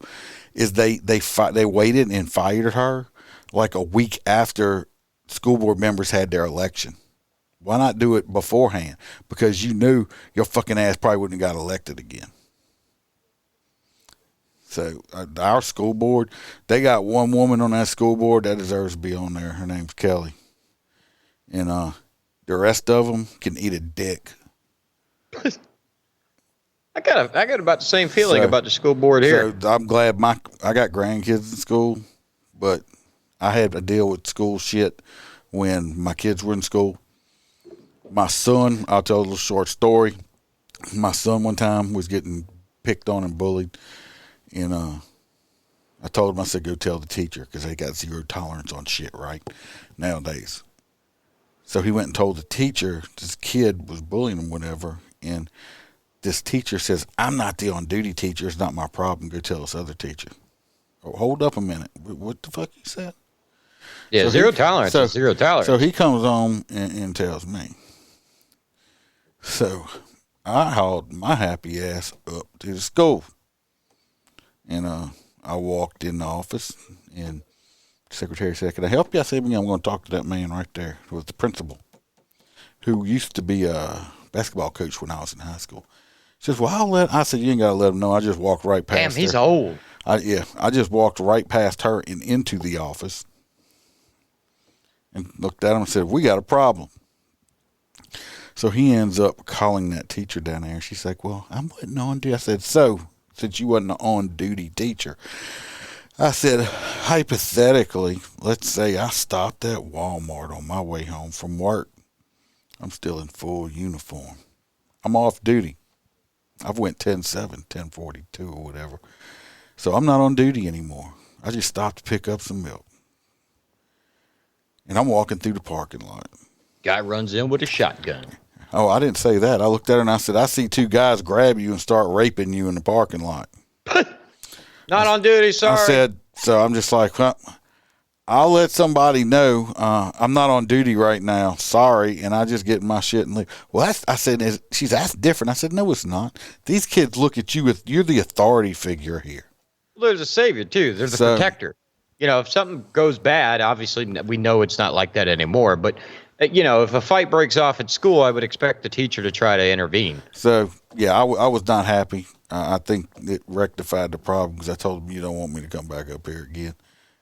is they waited and fired her like a week after school board members had their election. Why not do it beforehand? Because you knew your fucking ass probably wouldn't have got elected again. So our school board, they got one woman on that school board that deserves to be on there. Her name's Kelly. And the rest of them can eat a dick. I got about the same feeling about the school board here. So I'm glad I got grandkids in school, but I had to deal with school shit when my kids were in school. My son, I'll tell a little short story. My son one time was getting picked on and bullied, and I told him, I said, go tell the teacher, because they got zero tolerance on shit right nowadays. So he went and told the teacher this kid was bullying him, whatever, and this teacher says, I'm not the on-duty teacher. It's not my problem. Go tell this other teacher. Oh, hold up a minute. What the fuck you said? Yeah, so zero tolerance is zero tolerance. So he comes on and tells me. So I hauled my happy ass up to the school. And I walked in the office, and the secretary said, can I help you? I said, I'm going to talk to that man right there. It was the principal, who used to be a basketball coach when I was in high school. She says, I said, you ain't got to let him know. I just walked right past her. Damn, he's old. I just walked right past her and into the office and looked at him and said, we got a problem. So he ends up calling that teacher down there. She's like, well, I wasn't on duty. I said, since you wasn't an on-duty teacher, I said, hypothetically, let's say I stopped at Walmart on my way home from work. I'm still in full uniform. I'm off duty. I've went 10-7, 10-42 or whatever. So I'm not on duty anymore. I just stopped to pick up some milk. And I'm walking through the parking lot. Guy runs in with a shotgun. Oh, I didn't say that. I looked at her and I said, I see two guys grab you and start raping you in the parking lot. Not on duty, sorry. I said, so I'm just like, well, I'll let somebody know I'm not on duty right now. Sorry. And I just get my shit and leave. Well, I said, that's different. I said, no, it's not. These kids look at you with, you're the authority figure here. Well, there's a savior, too. There's a protector. If something goes bad, obviously we know it's not like that anymore. But, if a fight breaks off at school, I would expect the teacher to try to intervene. So, yeah, I was not happy. I think it rectified the problem because I told them you don't want me to come back up here again.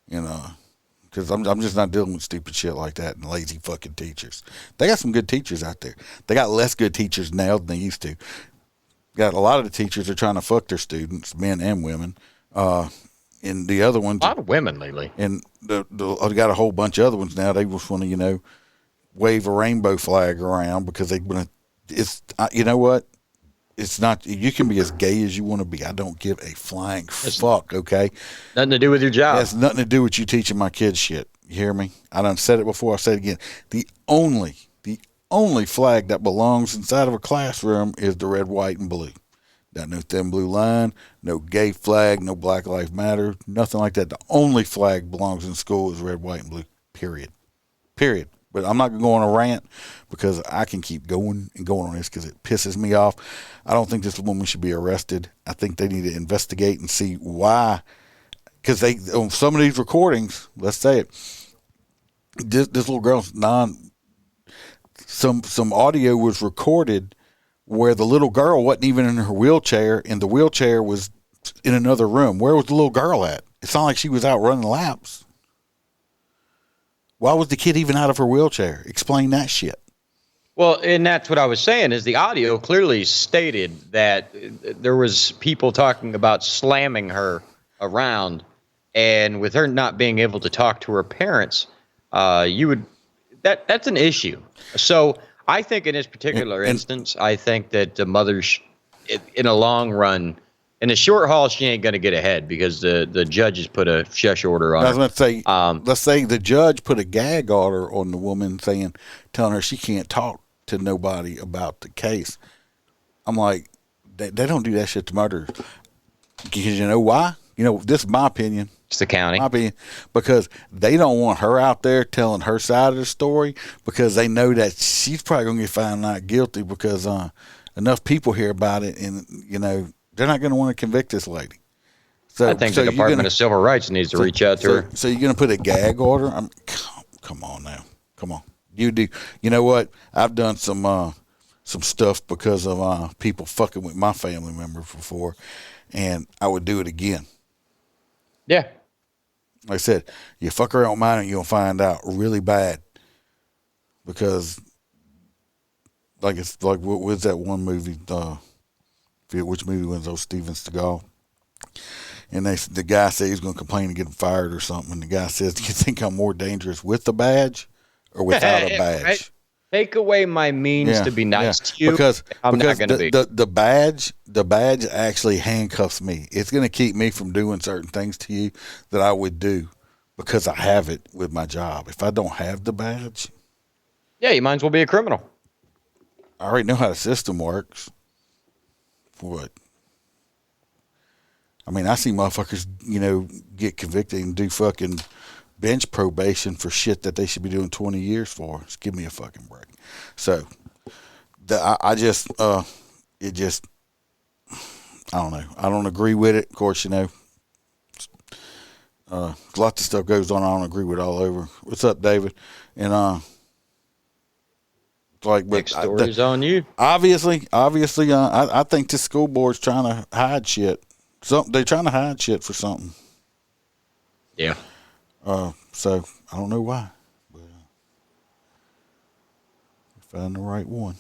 Because I'm just not dealing with stupid shit like that and lazy fucking teachers. They got some good teachers out there. They got less good teachers now than they used to. Got a lot of the teachers are trying to fuck their students, men and women. And the other ones, a lot of women lately. And I got a whole bunch of other ones now. They just want to, wave a rainbow flag around because they want to. It's you know what? It's not. You can be as gay as you want to be. I don't give a flying fuck. Okay. Nothing to do with your job. It has nothing to do with you teaching my kids shit. You hear me? I done said it before. I said it again. The only flag that belongs inside of a classroom is the red, white, and blue. Got no thin blue line, no gay flag, no Black Lives Matter, nothing like that. The only flag belongs in school is red, white, and blue. Period. But I'm not going to go on a rant because I can keep going and going on this because it pisses me off. I don't think this woman should be arrested. I think they need to investigate and see why. Because on some of these recordings, let's say it, this little girl's some audio was recorded where the little girl wasn't even in her wheelchair and the wheelchair was in another room. Where was the little girl at? It's not like she was out running laps. Why was the kid even out of her wheelchair? Explain that shit. Well, and that's what I was saying is the audio clearly stated that there was people talking about slamming her around, and with her not being able to talk to her parents, that's an issue. So I think in this particular instance, I think that the mother, in a long run, in the short haul, she ain't going to get ahead because the judge has put a shush order on her. I was going to say, let's say the judge put a gag order on the woman telling her she can't talk to nobody about the case. I'm like, they don't do that shit to murderers. Because you know why? This is my opinion. It's the county. My opinion. Because they don't want her out there telling her side of the story because they know that she's probably going to get found not guilty because enough people hear about it and, they're not going to want to convict this lady. So I think the Department of Civil Rights needs to reach out to her. So you're going to put a gag order? Come on now. Come on. You do. You know what? I've done some stuff because of people fucking with my family members before, and I would do it again. Yeah. Like I said, you fuck around mine and you'll find out really bad. Because, what was that one movie? Which movie was those Steven Seagal? And the guy said he was going to complain and get him fired or something. And the guy says, "Do you think I'm more dangerous with a badge or without a badge?" Take away my means to be nice to you. Because I'm not going to be. The badge actually handcuffs me. It's going to keep me from doing certain things to you that I would do because I have it with my job. If I don't have the badge, yeah, you might as well be a criminal. I already know how the system works. What? I mean, I see motherfuckers, get convicted and do fucking bench probation for shit that they should be doing 20 years for. Just give me a fucking break. So, I don't know. I don't agree with it. Of course, lots of stuff goes on I don't agree with all over. What's up, David? And, Big stories on you. Obviously, I think the school board's trying to hide shit. They're trying to hide shit for something. Yeah. So I don't know why, but we found the right one.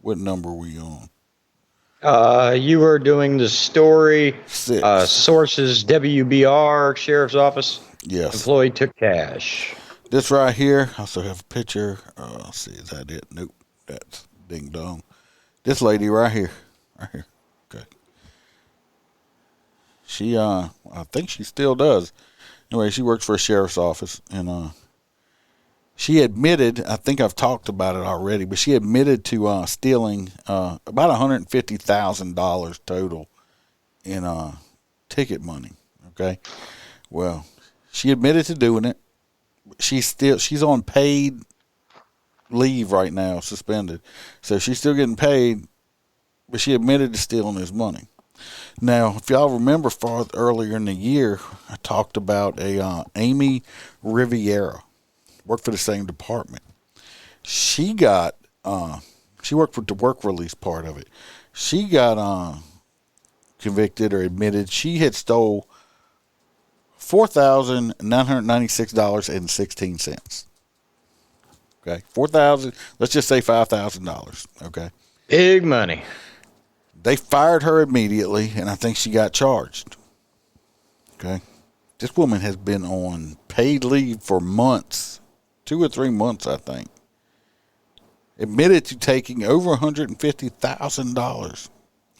What number are we on? You were doing the story. 6. Sources: WBR Sheriff's Office. Yes. Employee took cash. This right here. I also have a picture. Let's see, is that it? Nope. That's ding dong. This lady right here. Right here. Okay. She, I think she still does. Anyway, she works for a sheriff's office, and she admitted, I think I've talked about it already, but she admitted to stealing about $150,000 total in ticket money. Okay. Well, she admitted to doing it. She's on paid leave right now, suspended. So she's still getting paid, but she admitted to stealing his money. Now, if y'all remember earlier in the year, I talked about Amy Riviera, worked for the same department. She got, she worked with the work release part of it. She got convicted or admitted she had stole $4,996.16. Okay, let's just say $5,000. Okay, big money. They fired her immediately, and I think she got charged. Okay, this woman has been on paid leave for months, 2 or 3 months, I think. Admitted to taking over $150,000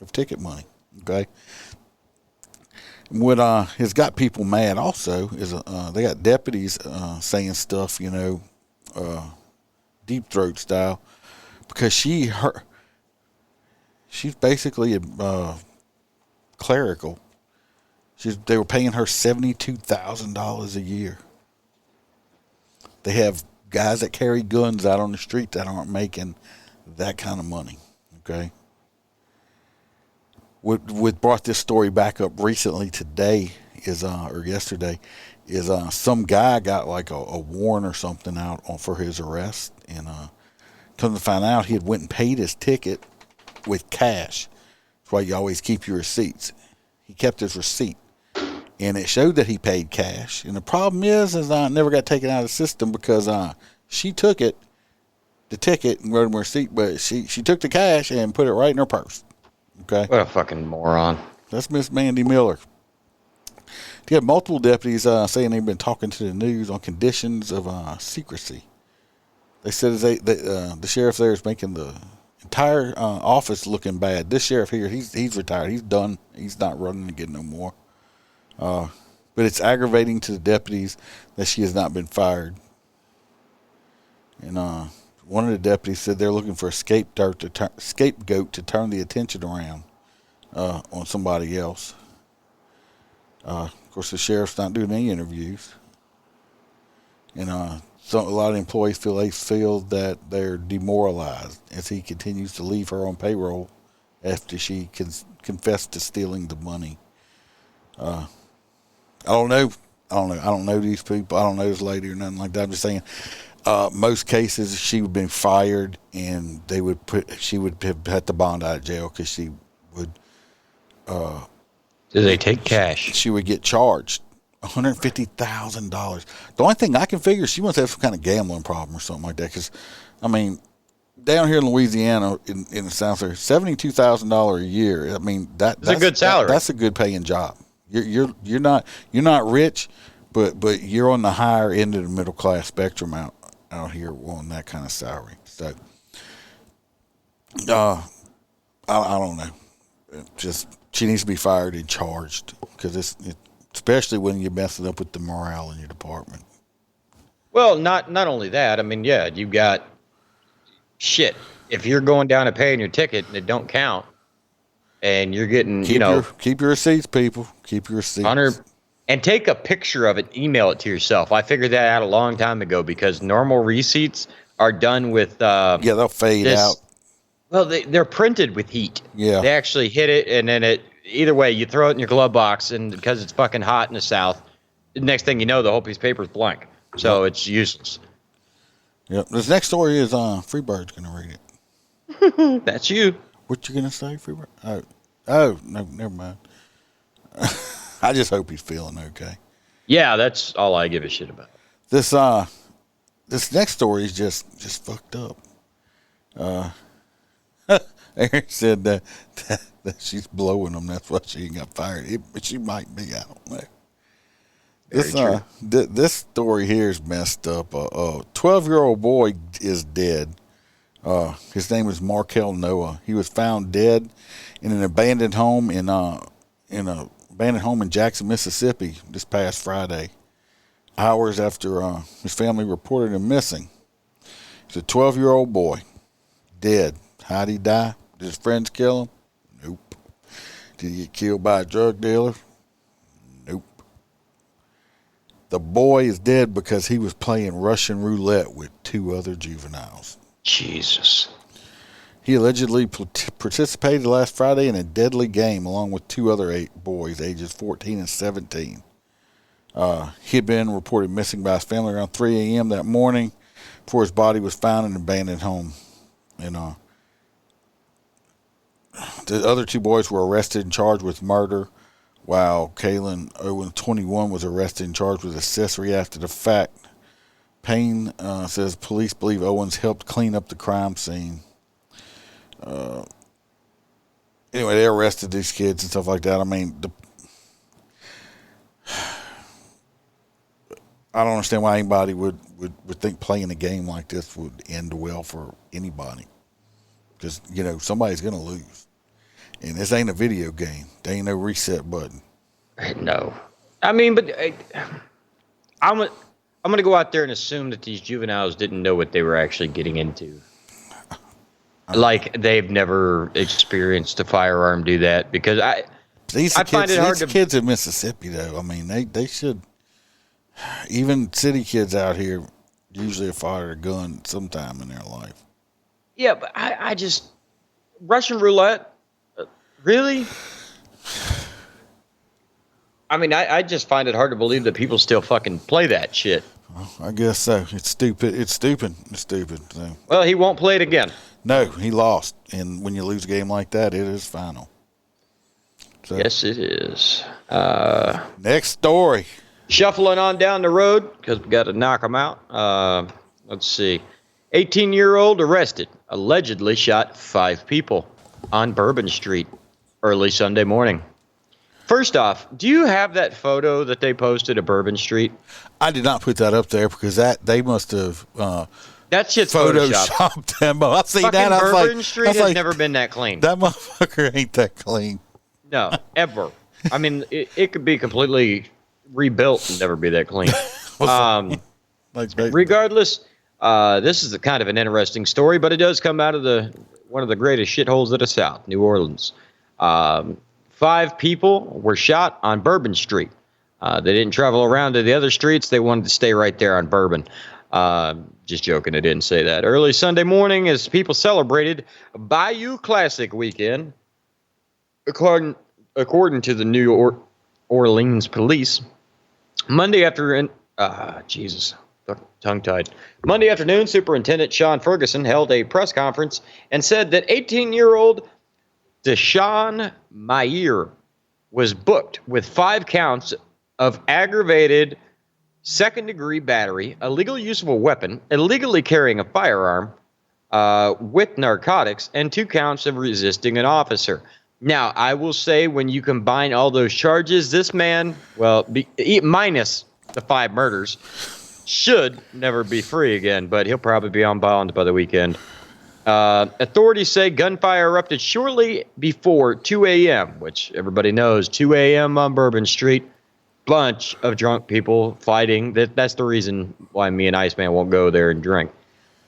of ticket money. Okay. What has got people mad also is they got deputies saying stuff, deep throat style, because she's basically clerical. They were paying her $72,000 a year. They have guys that carry guns out on the street that aren't making that kind of money. Okay. What brought this story back up recently today or yesterday is some guy got like a warrant or something out for his arrest, and come to find out he had went and paid his ticket with cash. That's why you always keep your receipts. He kept his receipt, and it showed that he paid cash. And the problem is it never got taken out of the system because she took the ticket and wrote him a receipt, but she took the cash and put it right in her purse. Okay. What a fucking moron. That's Miss Mandy Miller. You have multiple deputies saying they've been talking to the news on conditions of secrecy. They said the sheriff there is making the entire office looking bad. This sheriff here, he's retired. He's done. He's not running again no more. But it's aggravating to the deputies that she has not been fired. And one of the deputies said they're looking for a scapegoat to turn the attention around on somebody else. Of course, the sheriff's not doing any interviews, and a lot of employees feel that they're demoralized as he continues to leave her on payroll after she confessed to stealing the money. I don't know. I don't know these people. I don't know this lady or nothing like that. I'm just saying, most cases she would have been fired, and she would have had to bond out of jail because she would. Do they take cash? She would get charged $150,000. The only thing I can figure, she must have some kind of gambling problem or something like that. Because, I mean, down here in Louisiana, in the South, there, $72,000 a year. I mean, that's a good salary. That's a good paying job. You're not rich, but you're on the higher end of the middle class spectrum out here on that kind of salary. So, I don't know. She needs to be fired and charged because especially when you're messing up with the morale in your department. Well, not only that. I mean, yeah, you got shit. If you're going down and paying your ticket and it don't count, and you're getting, keep your receipts, people. Keep your receipts. And take a picture of it, email it to yourself. I figured that out a long time ago because normal receipts are done with they'll fade out. Well, they're printed with heat. Yeah. They actually hit it, and then either way, you throw it in your glove box, and because it's fucking hot in the South, the next thing you know, the whole piece of paper is blank. So It's useless. Yep. This next story is Freebird's going to read it. That's you. What you going to say, Freebird? Oh, no, never mind. I just hope he's feeling okay. Yeah, that's all I give a shit about. This next story is just fucked up. Aaron said that she's blowing them. That's why she ain't got fired. But she might be. I don't know. This story here is messed up. A 12-year-old boy is dead. His name is Markel Noah. He was found dead in an abandoned home in Jackson, Mississippi, this past Friday, hours after his family reported him missing. He's a 12-year-old boy, dead. How'd he die? Did his friends kill him? Nope. Did he get killed by a drug dealer? Nope. The boy is dead because he was playing Russian roulette with 2 other juveniles. Jesus. He allegedly participated last Friday in a deadly game along with 2 other 8 boys, ages 14 and 17. He had been reported missing by his family around 3 a.m. that morning before his body was found in an abandoned home. And the other 2 boys were arrested and charged with murder, while Kalen Owen, 21, was arrested and charged with accessory after the fact. Payne says police believe Owens helped clean up the crime scene. Anyway, they arrested these kids and stuff like that. I mean, I don't understand why anybody would think playing a game like this would end well for anybody. Because, somebody's going to lose. And this ain't a video game. There ain't no reset button. No. I mean, but I'm going to go out there and assume that these juveniles didn't know what they were actually getting into. Like they've never experienced a firearm do that, because I find it hard to. Kids in Mississippi, though, I mean, they should. Even city kids out here, usually have fired a gun sometime in their life. Yeah, but I just Russian roulette, really? I mean, I just find it hard to believe that people still fucking play that shit. Well, I guess so. It's stupid. It's stupid. It's stupid. So. Well, he won't play it again. No, he lost. And when you lose a game like that, it is final. So, Yes, it is. next story. Shuffling on down the road because we got to knock them out. Let's see. 18-year-old arrested, allegedly shot 5 people on Bourbon Street early Sunday morning. First off, do you have that photo that they posted of Bourbon Street? I did not put that up there because they must have That shit's photoshopped them. I see Fucking that. I was Bourbon like, Street has never been that clean. That motherfucker ain't that clean. No, ever. I mean, it could be completely rebuilt and never be that clean. Regardless, this is kind of an interesting story, but it does come out of one of the greatest shitholes of the South, New Orleans. 5 people were shot on Bourbon Street. They didn't travel around to the other streets. They wanted to stay right there on Bourbon. Just joking, I didn't say that. Early Sunday morning, as people celebrated Bayou Classic weekend, according to the New Orleans police, Monday afternoon, tongue-tied. Monday afternoon, Superintendent Sean Ferguson held a press conference and said that 18-year-old Deshaun Mayer was booked with 5 counts of aggravated second-degree battery, illegal use of a weapon, illegally carrying a firearm with narcotics, and 2 counts of resisting an officer. Now, I will say when you combine all those charges, this man, minus the 5 murders, should never be free again, but he'll probably be on bond by the weekend. Authorities say gunfire erupted shortly before 2 a.m., which everybody knows, 2 a.m. on Bourbon Street. Bunch of drunk people fighting. That's the reason why me and Iceman won't go there and drink.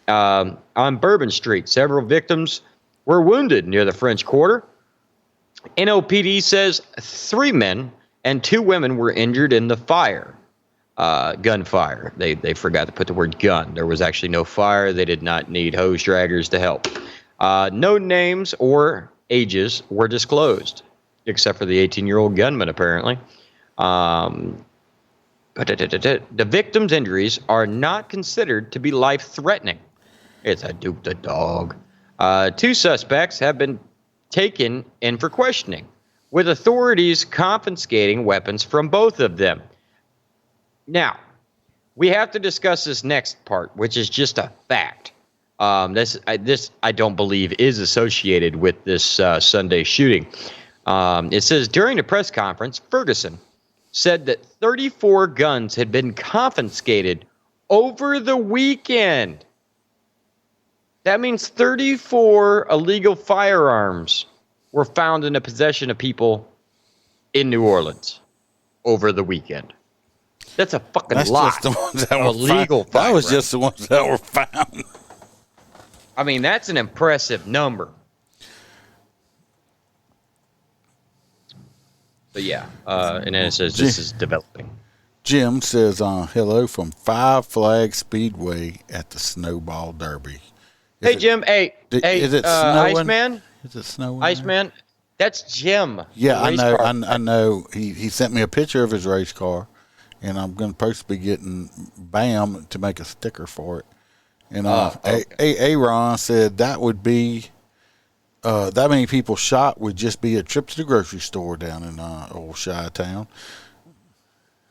On Bourbon Street, several victims were wounded near the French Quarter. NOPD says 3 men and 2 women were injured in the gunfire. They forgot to put the word gun. There was actually no fire. They did not need hose draggers to help. No names or ages were disclosed, except for the 18-year-old gunman, apparently. But the victim's injuries are not considered to be life-threatening. It's a dupe the dog. 2 suspects have been taken in for questioning, with authorities confiscating weapons from both of them. Now, we have to discuss this next part, which is just a fact. This I don't believe is associated with this Sunday shooting. It says during the press conference, Ferguson said that 34 guns had been confiscated over the weekend. That means 34 illegal firearms were found in the possession of people in New Orleans over the weekend. That's a fucking lot. Just the ones that were illegal found. That was just the ones that were found. I mean, that's an impressive number. But yeah, and then it says this is developing. Jim says, hello from 5 Flag Speedway at the Snowball Derby. Hey, Jim. Hey, is it snowing? Iceman? Is it snowing? Iceman? That's Jim. Yeah, I know. I know. He sent me a picture of his race car, and I'm supposed to be getting BAM to make a sticker for it. And Aaron said that would be that many people shot would just be a trip to the grocery store down in old Chi-Town.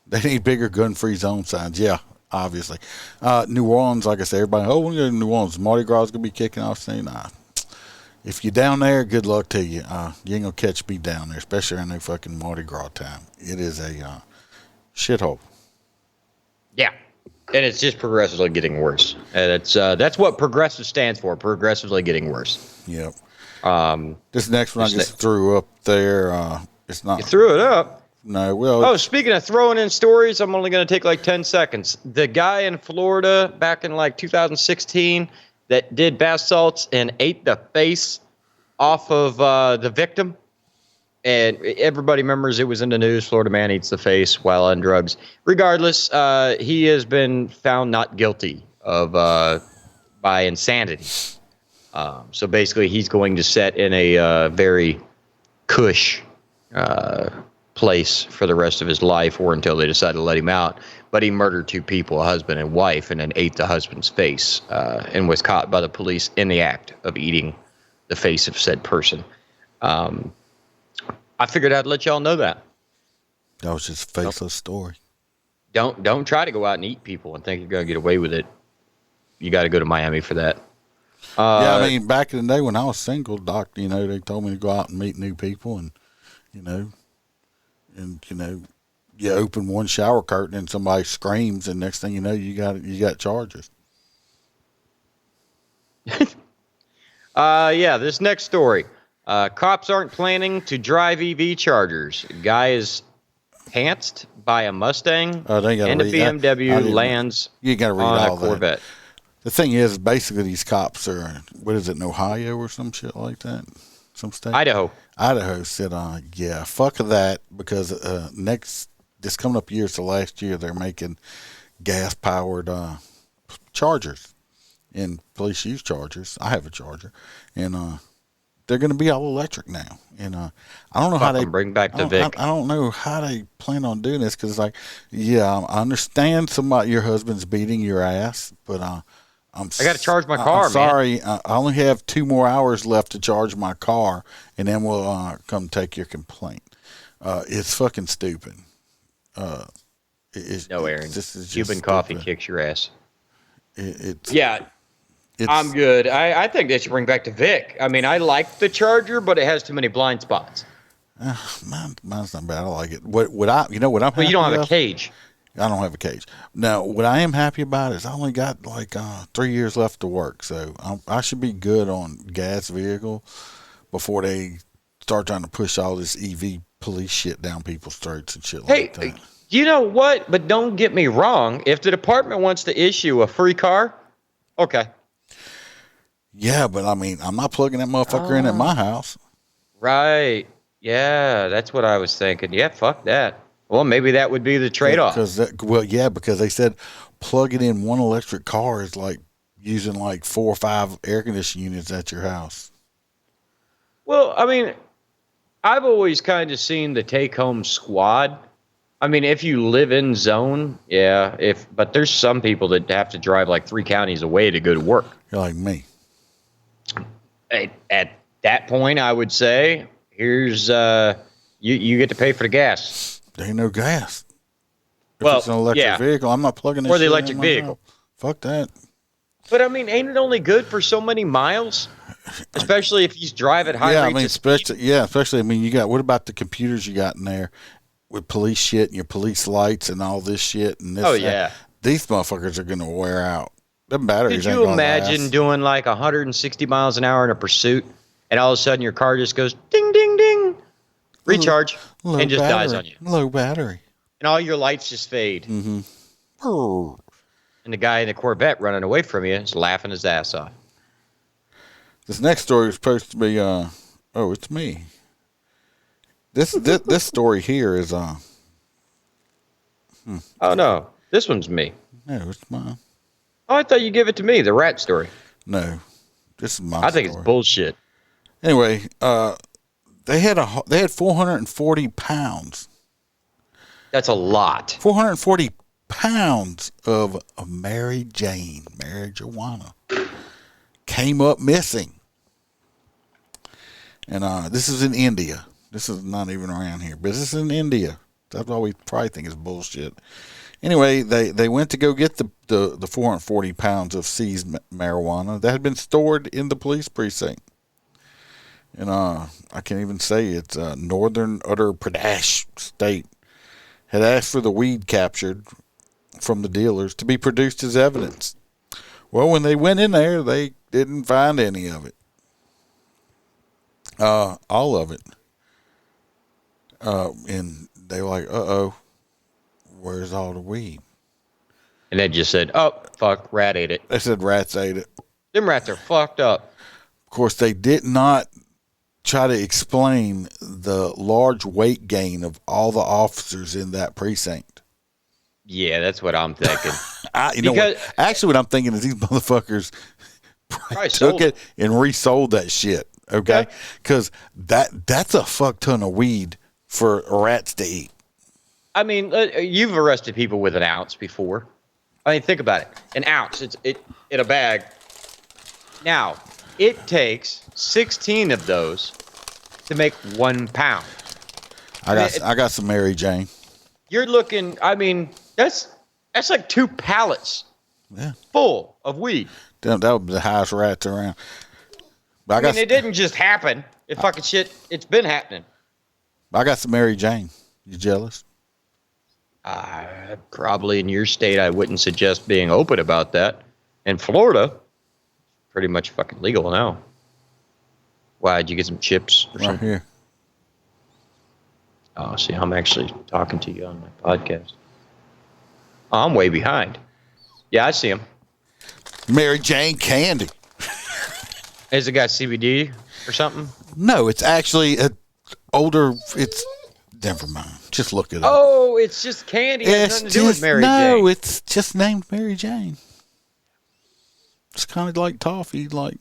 They need bigger gun-free zone signs. Yeah, obviously. New Orleans, like I said, everybody, we're going to New Orleans. Mardi Gras is going to be kicking off soon. If you're down there, good luck to you. You ain't going to catch me down there, especially around the fucking Mardi Gras time. It is a shithole. Yeah, and it's just progressively getting worse. And that's what progressive stands for, progressively getting worse. Yep. This next one I just threw up there. It's not. You threw it up? No, well. Oh, speaking of throwing in stories, I'm only going to take like 10 seconds. The guy in Florida back in like 2016 that did bath salts and ate the face off of the victim. And everybody remembers it was in the news. Florida man eats the face while on drugs. Regardless, he has been found not guilty of by insanity. So basically, he's going to set in a very cush place for the rest of his life, or until they decide to let him out. But he murdered 2 people, a husband and wife, and then ate the husband's face, and was caught by the police in the act of eating the face of said person. I figured I'd let y'all know that. That was just a faceless story. Don't try to go out and eat people and think you're going to get away with it. You got to go to Miami for that. Yeah, I mean, back in the day when I was single, Doc, they told me to go out and meet new people, and you open one shower curtain and somebody screams, and next thing you know, you got charges. Yeah, this next story. Cops aren't planning to drive EV chargers. Guy is pantsed by a Mustang and a BMW lands you gotta read on all a Corvette. That. The thing is, basically, these cops are, what is it, in Ohio or some shit like that? Some state? Idaho said, yeah, fuck that, because this coming up year, so last year, they're making gas-powered chargers, and police use chargers. I have a charger, and they're going to be all electric now. And I don't know how they bring back the Vic. I don't know how they plan on doing this, because, like, yeah, I understand your husband's beating your ass, but I got to charge my car, I'm sorry, man. I only have 2 more hours left to charge my car, and then we'll come take your complaint. It's fucking stupid. No, Aaron. Cuban stupid. coffee kicks your ass. It's I'm good. I think they should bring back the Vic. I mean, I like the Charger, but it has too many blind spots. Mine's not bad. I like it. What I'm happy Well, you don't have a cage. I don't have a cage. Now, what I am happy about is I only got like 3 years left to work, so I should be good on gas vehicle before they start trying to push all this EV police shit down people's throats and shit like that. Hey, you know what? But don't get me wrong. If the department wants to issue a free car, okay. Yeah, but I mean, I'm not plugging that motherfucker in at my house. Right. Yeah, that's what I was thinking. Yeah, fuck that. Well, maybe that would be the trade-off. Because they said plugging in one electric car is like using like 4 or 5 air conditioning units at your house. Well, I mean, I've always kind of seen the take-home squad. I mean, if you live in zone, yeah. But there's some people that have to drive like 3 counties away to go to work. You're like me. At that point, I would say, here's you get to pay for the gas. There ain't no gas. If it's an electric vehicle, I'm not plugging it. Or the electric vehicle. Fuck that. But I mean, ain't it only good for so many miles? Especially if you drive at high rates of speed. Especially, I mean, what about the computers you got in there with police shit and your police lights and all this shit and this? Oh, yeah. These motherfuckers are going to wear out. Them batteries Could you imagine doing like 160 miles an hour in a pursuit, and all of a sudden your car just goes ding, ding, ding, recharge, and just dies on you? Low battery. And all your lights just fade. Mm-hmm. And the guy in the Corvette running away from you is laughing his ass off. This next story is supposed to be, it's me. This story here is, Oh, no. This one's me. No, it's mine. Oh, I thought you gave it to me, the rat story. No, this is my I think it's bullshit. Anyway, they had 440 pounds. That's a lot. 440 pounds of Mary Jane, marijuana, came up missing. And this is in India. This is not even around here, but this is in India. That's why we probably think it's bullshit. Anyway, they went to go get the 440 pounds of seized marijuana that had been stored in the police precinct. And I can't even say it's Northern Uttar Pradesh state had asked for the weed captured from the dealers to be produced as evidence. Well, when they went in there, they didn't find any of it. All of it. And they were like, uh-oh. Where's all the weed? And they just said, oh, fuck, rat ate it. They said rats ate it. Them rats are fucked up. Of course, they did not try to explain the large weight gain of all the officers in that precinct. Yeah, that's what I'm thinking. You know what? Actually, what I'm thinking is these motherfuckers took it and resold that shit. Okay, because that's a fuck ton of weed for rats to eat. I mean, you've arrested people with an ounce before. I mean, think about it. An ounce, it's in a bag. Now, it takes 16 of those to make 1 pound. I got some Mary Jane. You're looking. I mean, that's like 2 pallets full of weed. Damn, that would be the highest rats around. But I mean, it didn't just happen. It fucking shit. It's been happening. I got some Mary Jane. You jealous? Probably in your state, I wouldn't suggest being open about that. In Florida, pretty much fucking legal now. Why, did you get some chips or something? Right here. Oh, see, I'm actually talking to you on my podcast. Oh, I'm way behind. Yeah, I see him. Mary Jane candy. Has it got CBD or something? No, it's actually older. It's never mind. Just look it up. Oh, it's just candy. It has nothing to do with Mary Jane. No, it's just named Mary Jane. It's kind of like toffee, like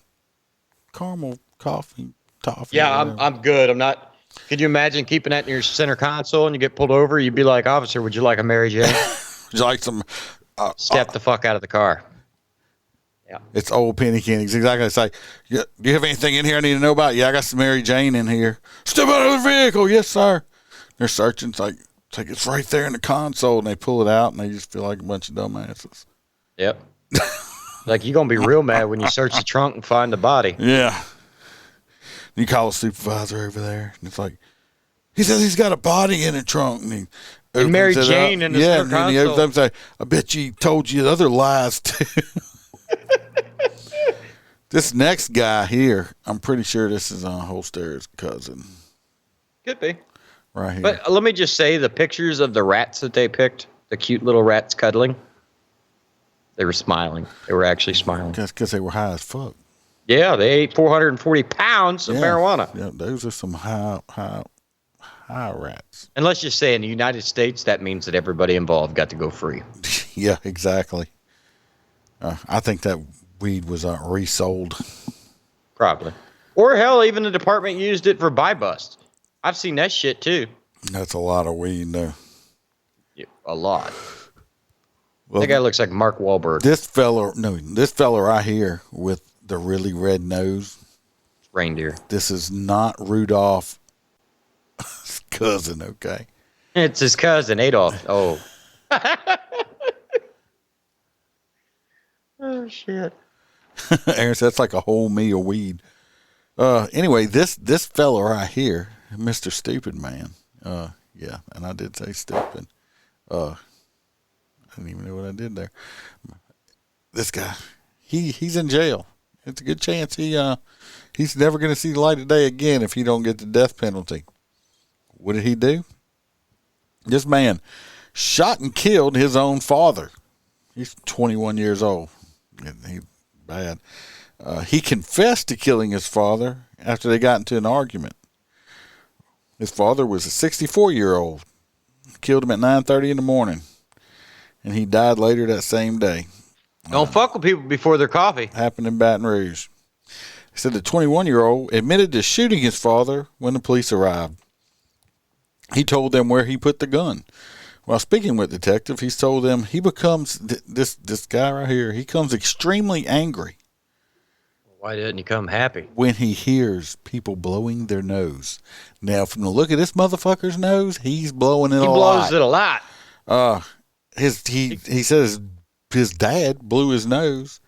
caramel coffee toffee. Yeah, I'm good. I'm not. Could you imagine keeping that in your center console and you get pulled over? You'd be like, "Officer, would you like a Mary Jane?" Would you like some? Step the fuck out of the car. Yeah, it's old penny candy. It's exactly. It's like, do you have anything in here I need to know about? Yeah, I got some Mary Jane in here. Step out of the vehicle. Yes, sir. They're searching. It's like it's right there in the console, and they pull it out, and they just feel like a bunch of dumbasses. Yep. Like, you're gonna be real mad when you search the trunk and find the body. Yeah. You call a supervisor over there, and it's like, he says he's got a body in the trunk, and he Mary Jane in the center console. And he opens up and say, I bet you told you other lies too. This next guy here, I'm pretty sure this is Holster's cousin. Could be. Right here. But let me just say, the pictures of the rats that they picked, the cute little rats cuddling, they were smiling. They were actually smiling. Because they were high as fuck. Yeah, they ate 440 pounds of marijuana. Yeah, those are some high rats. And let's just say, in the United States, that means that everybody involved got to go free. Yeah, exactly. I think that weed was resold. Probably. Or hell, even the department used it for buy bust. I've seen that shit too. That's a lot of weed, though. Yeah, a lot. Well, that guy looks like Mark Wahlberg. This fella right here with the really red nose. Reindeer. This is not Rudolph's cousin, okay? It's his cousin, Adolf. Oh. Oh, shit. Aaron said that's like a whole meal of weed. Anyway, this fella right here, Mr. Stupid Man. Yeah, and I did say stupid. I didn't even know what I did there. This guy, he's in jail. It's a good chance he's never going to see the light of day again if he don't get the death penalty. What did he do? This man shot and killed his own father. He's 21 years old. He bad. He confessed to killing his father after they got into an argument. His father was a 64-year-old. Killed him at 9:30 in the morning, and he died later that same day. Don't fuck with people before their coffee. Happened in Baton Rouge. He said the 21-year-old admitted to shooting his father when the police arrived. He told them where he put the gun. While speaking with the detective, he's told them he becomes, this guy right here, he becomes extremely angry. Why didn't he come happy? When he hears people blowing their nose. Now, from the look of this motherfucker's nose, he's blowing it a lot. He blows it a lot. He says his dad blew his nose.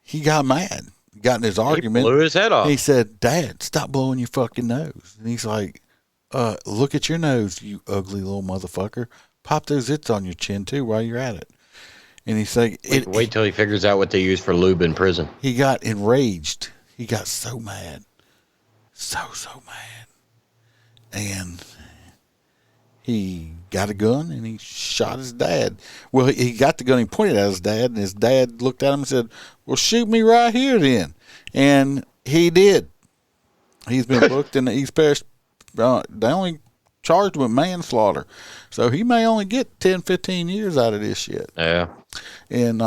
He got mad. Got in his argument. He blew his head off. He said, Dad, stop blowing your fucking nose. And he's like, look at your nose, you ugly little motherfucker. Pop those zits on your chin, too, while you're at it. And he's like... Wait till he figures out what they use for lube in prison. He got enraged. He got so mad. So mad. And he got a gun, and he shot his dad. Well, he got the gun, he pointed at his dad, and his dad looked at him and said, well, shoot me right here, then. And he did. He's been booked in the East Parish. The only charged with manslaughter. So he may only get 10, 15 years out of this shit. Yeah. And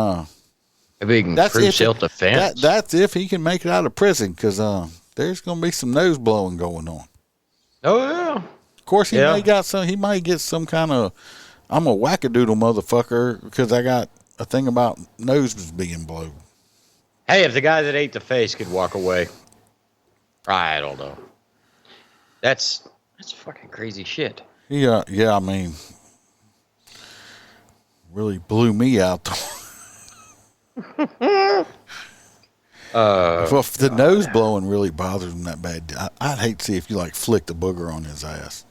maybe he can prove self-defense. That's if he can make it out of prison, because there's going to be some nose blowing going on. Oh, yeah. Of course, he might get some kind of, I'm a wackadoodle motherfucker because I got a thing about noses being blown. Hey, if the guy that ate the face could walk away, I don't know. That's fucking crazy shit. Yeah, I mean, really blew me out. Well, if the nose blowing really bothers him that bad, I'd hate to see if you like flick the booger on his ass.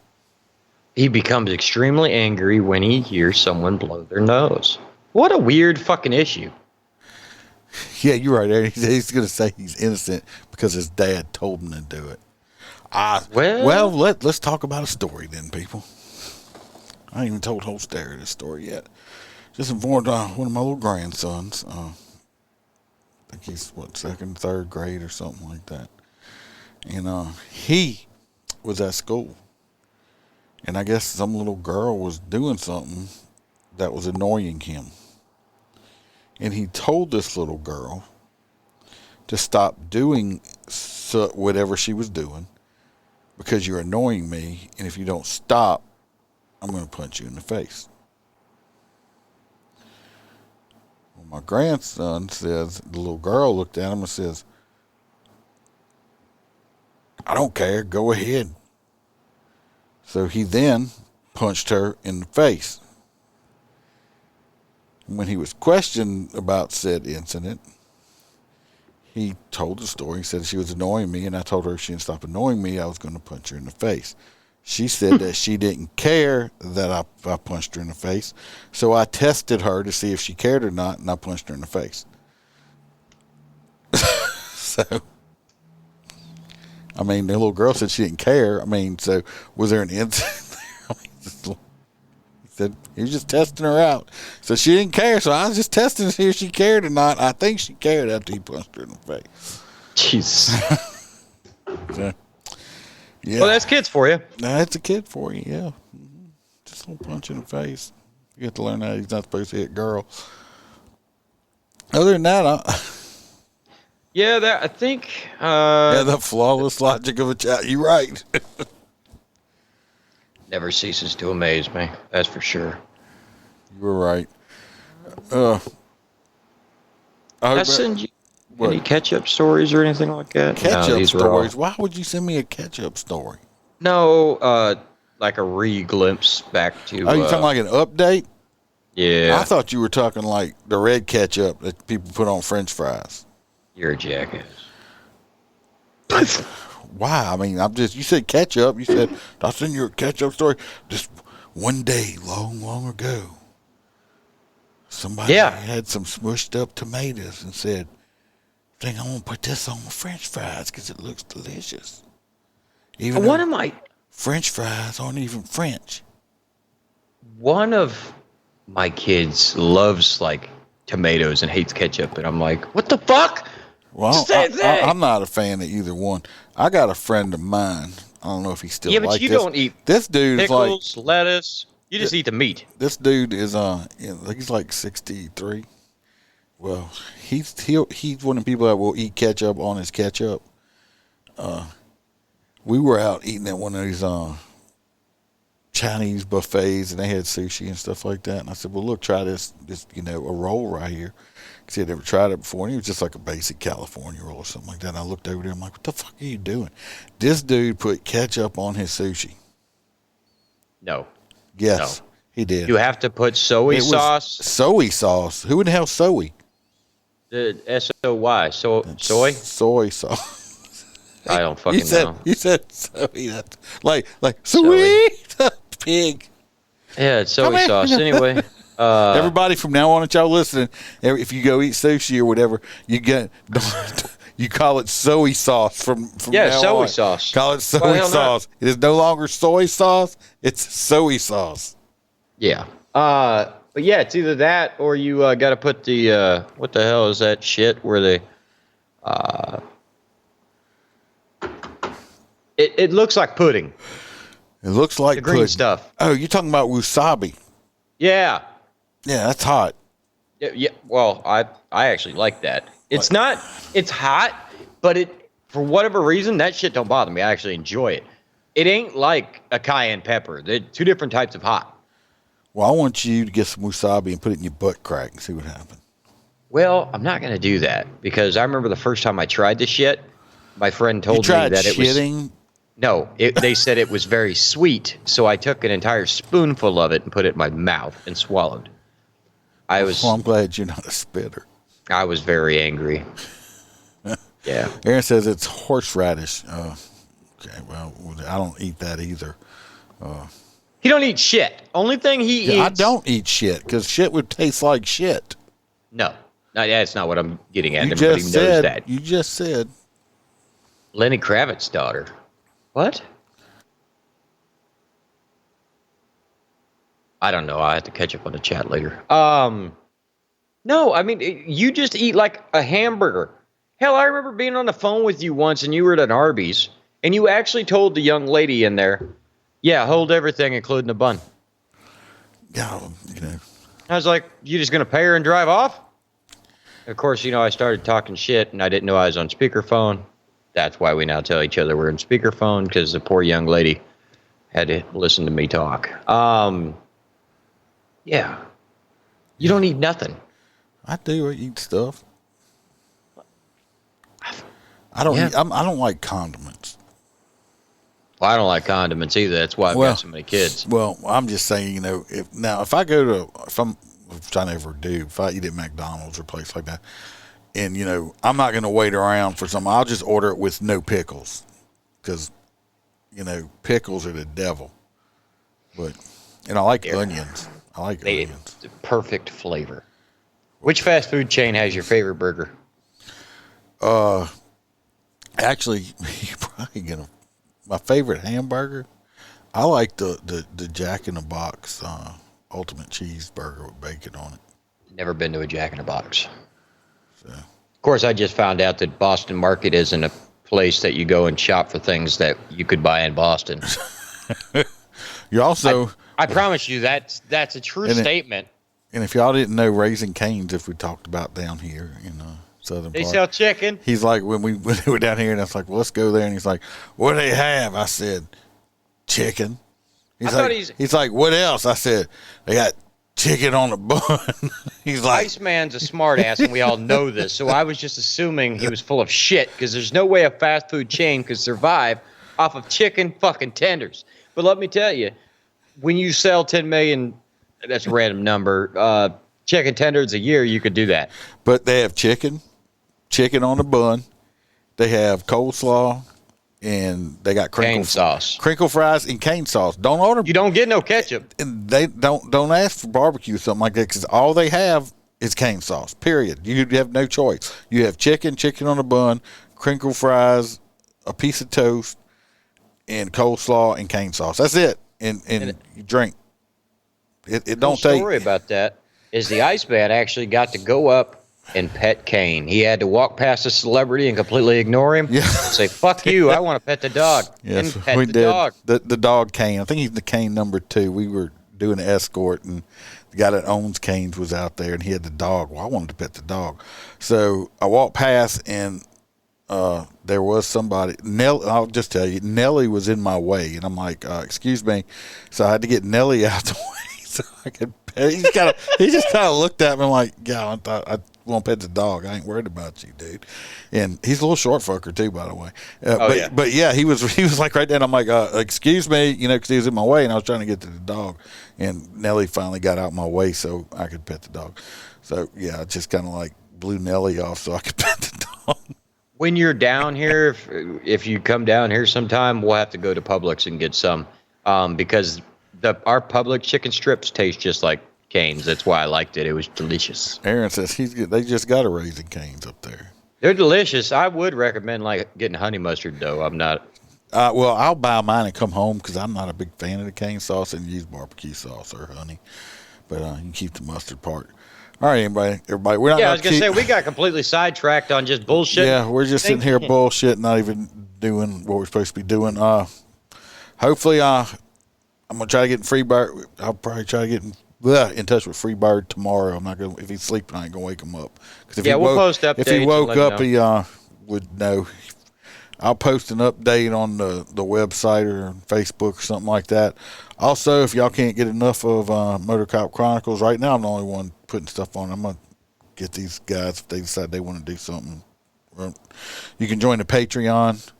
He becomes extremely angry when he hears someone blow their nose. What a weird fucking issue. Yeah, you're right, Eddie. He's going to say he's innocent because his dad told him to do it. Let's talk about a story then, people. I ain't even told whole story this story yet. Just informed one of my little grandsons. I think he's, second, third grade or something like that. And he was at school. And I guess some little girl was doing something that was annoying him. And he told this little girl to stop doing whatever she was doing because you're annoying me. And if you don't stop, I'm going to punch you in the face. Well, my grandson says, the little girl looked at him and says, I don't care. Go ahead. So he then punched her in the face. When he was questioned about said incident, he told the story. He said she was annoying me, and I told her if she didn't stop annoying me, I was going to punch her in the face. She said that she didn't care that I punched her in the face, so I tested her to see if she cared or not, and I punched her in the face. So, I mean, the little girl said she didn't care. I mean, so was there an incident? He said he was just testing her out. So she didn't care, so I was just testing to see if she cared or not. I think she cared after he punched her in the face. Jeez. So, yeah. Well, that's kids for you. That's a kid for you, yeah. Just a little punch in the face. You have to learn that he's not supposed to hit girls. Other than that, I think. The flawless logic of a child. You're right. Never ceases to amaze me. That's for sure. You were right. I send you any catch-up stories or anything like that? Catch-up stories? Why would you send me a catch-up story? No, like a re-glimpse back to... Oh, you talking like an update? Yeah. I thought you were talking like the red ketchup that people put on French fries. You're a jackass. Why? I mean, you said ketchup. You said, I'll send you a ketchup story. Just one day, long, long ago, somebody had some smushed up tomatoes and said, I think I'm going to put this on my French fries because it looks delicious. Even French fries aren't even French. One of my kids loves, like, tomatoes and hates ketchup, and I'm like, what the fuck? Well, I'm not a fan of either one. I got a friend of mine. I don't know if he still likes this. Yeah, but you don't eat this dude pickles, lettuce. You just eat the meat. This dude is he's like 63. Well, he's one of the people that will eat ketchup on his ketchup. We were out eating at one of these Chinese buffets, and they had sushi and stuff like that. And I said, well, look, try this a roll right here. Because he had never tried it before, and it was just like a basic California roll or something like that. And I looked over there, I'm like, what the fuck are you doing? This dude put ketchup on his sushi. No. Yes, he did. You have to put soy sauce. Soy sauce. Who in the hell soy? The S-O-Y. Soy? Soy sauce. I don't fucking know. You said soy. That's like sweet pig. Yeah, it's soy sauce. Anyway. Everybody from now on that y'all listening, if you go eat sushi or whatever, you call it soy sauce from now soy on. Sauce. Call it soy sauce. It is no longer soy sauce. It's soy sauce. Yeah. But yeah, it's either that or you got to put the what the hell is that shit where they it looks like pudding. It looks like the green pudding. stuff. Oh, you're talking about wasabi. Yeah. Yeah, that's hot. Yeah. Well, I actually like that. It's hot, but for whatever reason, that shit don't bother me. I actually enjoy it. It ain't like a cayenne pepper. They're two different types of hot. Well, I want you to get some wasabi and put it in your butt crack and see what happens. Well, I'm not going to do that because I remember the first time I tried this shit, my friend told me that it was... shitting? No, they said it was very sweet, so I took an entire spoonful of it and put it in my mouth and swallowed. Well, I'm glad you're not a spitter. I was very angry. Yeah. Aaron says it's horseradish. Okay, well, I don't eat that either. He don't eat shit. Only thing he eats... I don't eat shit because shit would taste like shit. No. That's not what I'm getting at. You Everybody just knows said, that. You just said. Lenny Kravitz's daughter. What? I don't know. I have to catch up on the chat later. No, I mean, you just eat like a hamburger. Hell, I remember being on the phone with you once and you were at an Arby's and you actually told the young lady in there, yeah, hold everything, including the bun. Yeah, you know. I was like, you just going to pay her and drive off? Of course, I started talking shit and I didn't know I was on speakerphone. That's why we now tell each other we're in speakerphone because the poor young lady had to listen to me talk. Yeah. You don't eat nothing. I do. I eat stuff. I don't. Yeah. I don't like condiments. Well, I don't like condiments either. That's why I've got so many kids. Well, I'm just saying, if I go to, which I never do, if I eat at McDonald's or a place like that, and I'm not going to wait around for something. I'll just order it with no pickles, because pickles are the devil. But I like onions. I like onions. The perfect flavor. Which fast food chain has your favorite burger? Actually, you're probably gonna. My favorite hamburger. I like the Jack in the Box ultimate cheeseburger with bacon on it. Never been to a Jack in the Box. So. Of course, I just found out that Boston Market isn't a place that you go and shop for things that you could buy in Boston. You also. I promise you that's a true statement. And if y'all didn't know Raising Cane's, if we talked about down here in southern they part. sell chicken. He's like, when we were down here, and I was like, well, let's go there. And he's like, what do they have? I said, chicken. He's like, what else? I said, they got chicken on the bun. He's like, Iceman's a smart ass, and we all know this. So I was just assuming he was full of shit because there's no way a fast food chain could survive off of chicken fucking tenders. But let me tell you, when you sell 10 million, that's a random number, chicken tenders a year, you could do that. But they have chicken on the bun. They have coleslaw, and they got cane sauce, crinkle fries, and cane sauce. Don't order. You don't get no ketchup. And they don't ask for barbecue or something like that because all they have is cane sauce. Period. You have no choice. You have chicken on the bun, crinkle fries, a piece of toast, and coleslaw and cane sauce. That's it. And you drink. It don't take. The story about that is the Iceman actually got to go up and pet Kane. He had to walk past a celebrity and completely ignore him. Yeah. Say, fuck you, I want to pet the dog. Yes, and pet we the did. Dog. The dog Kane. I think he's the Kane number 2. We were doing an escort, and the guy that owns Kane's was out there, and he had the dog. Well, I wanted to pet the dog. So I walked past, and there was somebody. I'll just tell you, Nellie was in my way, and I'm like, excuse me. So I had to get Nellie out the way so I could pet. He just kind of looked at me like, yeah, I won't pet the dog. I ain't worried about you, dude. And he's a little short fucker too, by the way. But yeah, he was like right there. And I'm like, excuse me, because he was in my way, and I was trying to get to the dog. And Nellie finally got out my way so I could pet the dog. So yeah, I just kind of like blew Nellie off so I could pet the dog. When you're down here, if you come down here sometime, we'll have to go to Publix and get some because our Publix chicken strips taste just like Cane's. That's why I liked it. It was delicious. Aaron says they just got a Raising Cane's up there. They're delicious. I would recommend getting honey mustard though. I'm not. Well, I'll buy mine and come home because I'm not a big fan of the cane sauce and use barbecue sauce or honey. But you can keep the mustard part. All right, everybody. We're not. Yeah, I was gonna say we got completely sidetracked on just bullshit. Yeah, we're just sitting here bullshit, not even doing what we're supposed to be doing. Hopefully, I'm gonna try to get in Freebird. I'll probably try to get in touch with Freebird tomorrow. I'm not gonna. If he's sleeping, I ain't gonna wake him up. Because we'll post updates. If he woke up, he would know. I'll post an update on the website or Facebook or something like that. Also, if y'all can't get enough of Motor Cop Chronicles, right now I'm the only one putting stuff on. I'm going to get these guys, if they decide they want to do something. You can join the Patreon.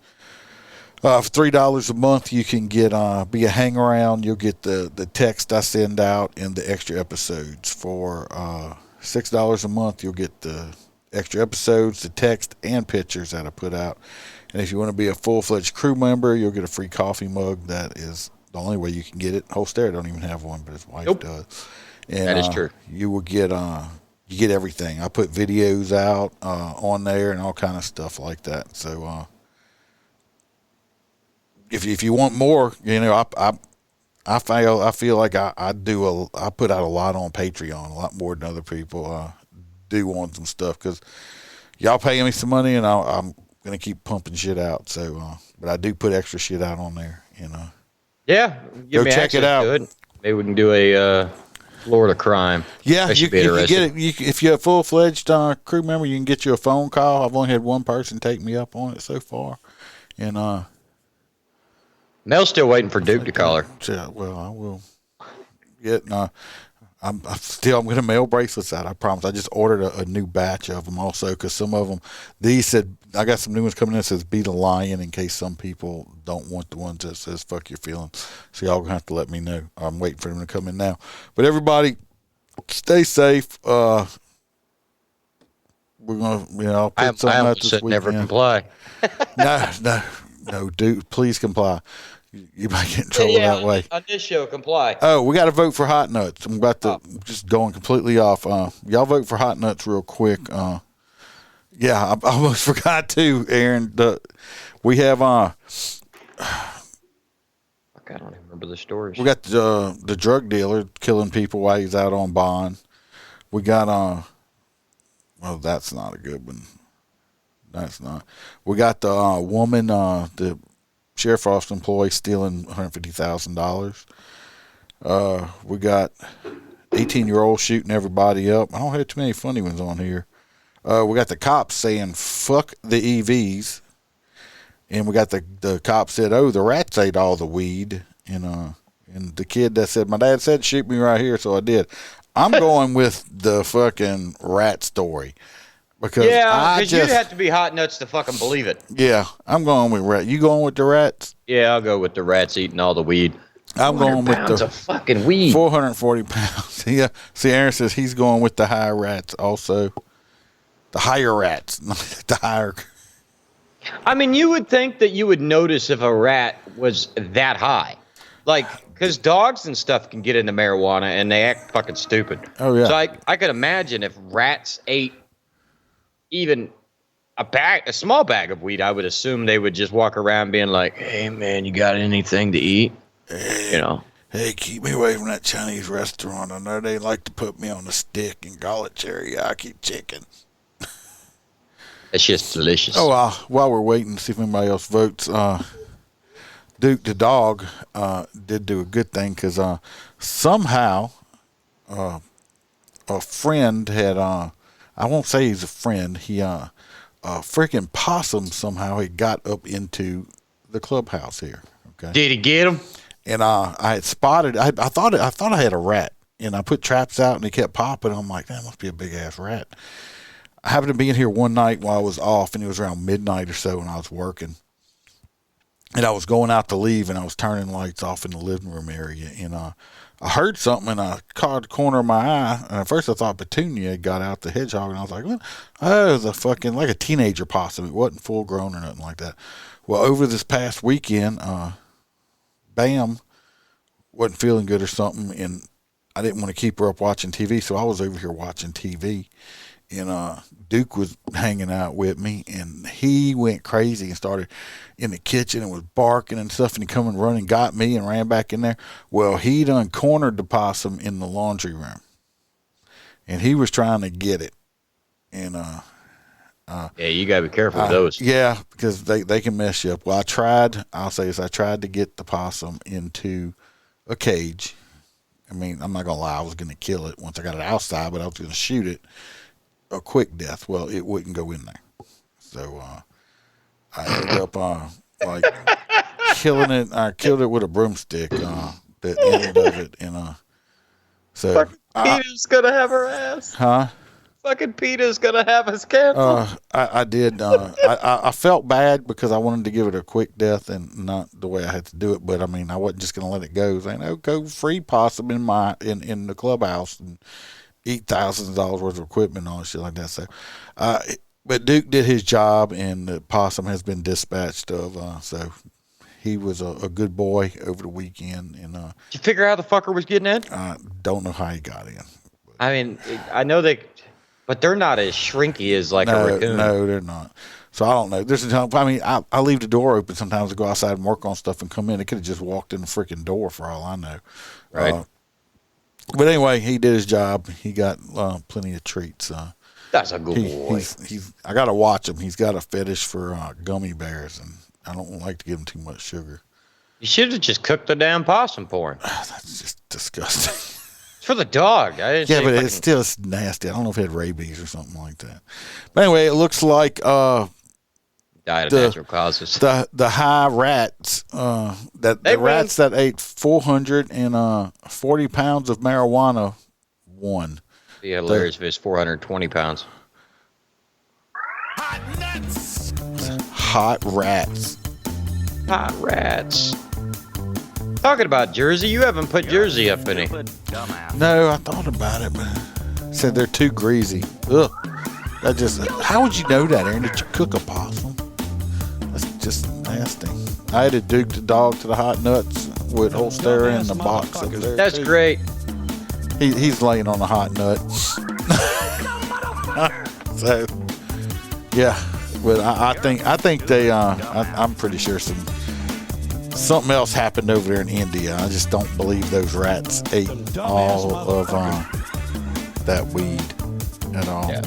For $3 a month, you can get be a hang-around. You'll get the text I send out and the extra episodes. For $6 a month, you'll get the extra episodes, the text, and pictures that I put out. And if you want to be a full-fledged crew member, you'll get a free coffee mug. That is the only way you can get it. Holster don't even have one, but his wife does. And, that is true. You will get you get everything. I put videos out on there and all kind of stuff like that. So if you want more, I feel like I put out a lot on Patreon, a lot more than other people do want some stuff, because y'all paying me some money and I'm gonna keep pumping shit out. So, but I do put extra shit out on there. Yeah, go check it out. Maybe we can do a Florida crime. Yeah, you can get it. If you're a full-fledged crew member, you can get you a phone call. I've only had one person take me up on it so far, and Mel's still waiting for Duke to call her. Yeah, well, I will. I'm going to mail bracelets out. I promise. I just ordered a new batch of them also, because some of them, these said, I got some new ones coming in that says "Be the Lion," in case some people don't want the ones that says "Fuck your feelings." So y'all gonna have to let me know. I'm waiting for them to come in now. But everybody, stay safe. We're gonna, I'll put something out this weekend. Never comply. No, dude, please comply. You might get in trouble that way. On this show, comply. Oh, we got to vote for Hot Nuts. I'm about to just going completely off. Y'all vote for Hot Nuts real quick. Yeah, I almost forgot to, Aaron. We have I don't even remember the stories. We got the drug dealer killing people while he's out on bond. We got well, that's not a good one. That's not. We got the woman, the Sheriff Austin employee, stealing $150,000. We got 18-year-old shooting everybody up. I don't have too many funny ones on here. We got the cops saying "fuck the EVs," and we got the cops said, "Oh, the rats ate all the weed," and the kid that said, "My dad said shoot me right here, so I did." I'm going with the fucking rat story. Because you'd have to be hot nuts to fucking believe it. Yeah, I'm going with rat. You going with the rats? Yeah, I'll go with the rats eating all the weed. I'm going with the fucking weed. 440 pounds. Yeah. See, Aaron says he's going with the higher rats also. The higher rats, not the higher. I mean, you would think that you would notice if a rat was that high. Like, because dogs and stuff can get into marijuana and they act fucking stupid. Oh, yeah. So I could imagine if rats ate even a small bag of weed, I would assume they would just walk around being like, "Hey man, you got anything to eat?" Hey, keep me away from that Chinese restaurant. I know they like to put me on a stick and call it teriyaki chicken. It's just delicious. Oh, while we're waiting to see if anybody else votes, Duke the dog did do a good thing, because somehow a friend had I won't say he's a friend. He a freaking possum somehow he got up into the clubhouse here. Okay. Did he get him? And I had spotted. I thought I had a rat, and I put traps out, and he kept popping. I'm like, that must be a big ass rat. I happened to be in here one night while I was off, and it was around midnight or so when I was working. And I was going out to leave, and I was turning lights off in the living room area, and I heard something, and I caught the corner of my eye, and at first I thought Petunia had got out the hedgehog, and I was like, what? Oh, it was a fucking, like a teenager possum. It wasn't full grown or nothing like that. Well, over this past weekend, Bam wasn't feeling good or something, and I didn't want to keep her up watching TV, so I was over here watching TV, and Duke was hanging out with me, and he went crazy and started in the kitchen and was barking and stuff, and he come and run and got me and ran back in there. Well, he done cornered the possum in the laundry room, and he was trying to get it, and yeah, you gotta be careful with those. Yeah, because they can mess you up. Well, I'll say this, I tried to get the possum into a cage. I mean, I'm not going to lie, I was going to kill it once I got it outside, but I was going to shoot it a quick death. Well, it wouldn't go in there. So I ended up like killing it. I killed it with a broomstick, the end of it. And so Fucking Peter's going to have her ass. Huh? Fucking Peter's going to have us canceled. I did. I felt bad because I wanted to give it a quick death and not the way I had to do it. But I mean, I wasn't just going to let it go. Saying, "Oh, go free possum in the clubhouse and eat thousands of dollars worth of equipment and all shit like that." So, but Duke did his job, and the possum has been dispatched of. So he was a good boy over the weekend. And did you figure out how the fucker was getting in? I don't know how he got in. I mean, I know they. But they're not as shrinky as like a raccoon. No, they're not. So I don't know. There's a time. I mean, I leave the door open sometimes to go outside and work on stuff and come in. It could have just walked in the freaking door for all I know. Right. But anyway, he did his job. He got plenty of treats. That's a good boy. I got to watch him. He's got a fetish for gummy bears, and I don't like to give him too much sugar. You should have just cooked the damn possum for him. That's just disgusting. It's for the dog. But it's still nasty. I don't know if it had rabies or something like that. But anyway, it looks like died of natural causes. The high rats rats that ate 440 pounds of marijuana won. It'd be hilarious if it's 420 pounds. Hot nuts. Hot rats. Hot rats. Talking about Jersey, you haven't put Jersey up any. No, I thought about it, but said they're too greasy. Ugh. How would you know that, Aaron? Did you cook a possum? That's just nasty. I had to Duke the dog to the hot nuts with Holstera in the box over there. That's great. He's laying on the hot nuts. So, yeah. But I think they. I'm pretty sure something else happened over there in India. I just don't believe those rats ate all of that weed at all. Yeah.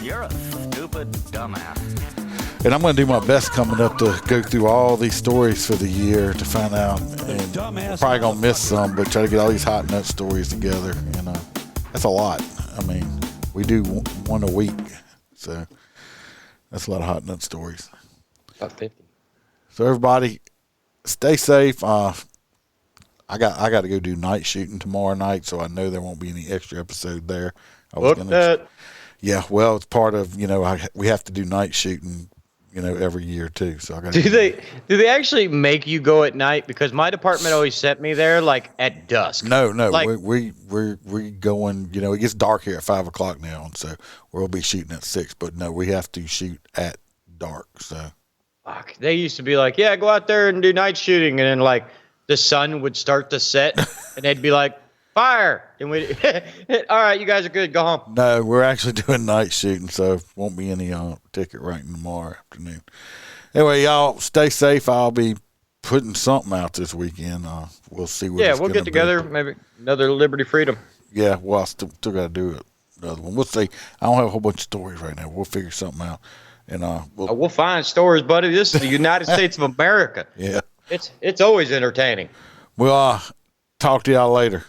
You're a stupid dumbass. And I'm going to do my best coming up to go through all these stories for the year to find out. And probably going to miss some, but try to get all these hot nut stories together. And that's a lot. I mean, we do one a week. So that's a lot of hot nut stories. About 50. So everybody, stay safe. I got to go do night shooting tomorrow night, so I know there won't be any extra episode there. Yeah, well, it's part of we have to do night shooting, every year too. So I got. Do they actually make you go at night? Because my department always sent me there like at dusk. No, like, we're going. It gets dark here at 5 o'clock now, and so we'll be shooting at 6. But no, we have to shoot at dark. So. Fuck. They used to be like, yeah, go out there and do night shooting, and then like the sun would start to set, and they'd be like, fire, and we, all right, you guys are good, go home. No, we're actually doing night shooting, so won't be any ticket writing tomorrow afternoon. Anyway, y'all stay safe. I'll be putting something out this weekend. We'll see what. Yeah, we'll get together. Maybe another Liberty Freedom. Yeah, well, I still got to do another one. We'll see. I don't have a whole bunch of stories right now. We'll figure something out. And we'll find stories, buddy. This is the United States of America. Yeah. It's always entertaining. We'll talk to y'all later.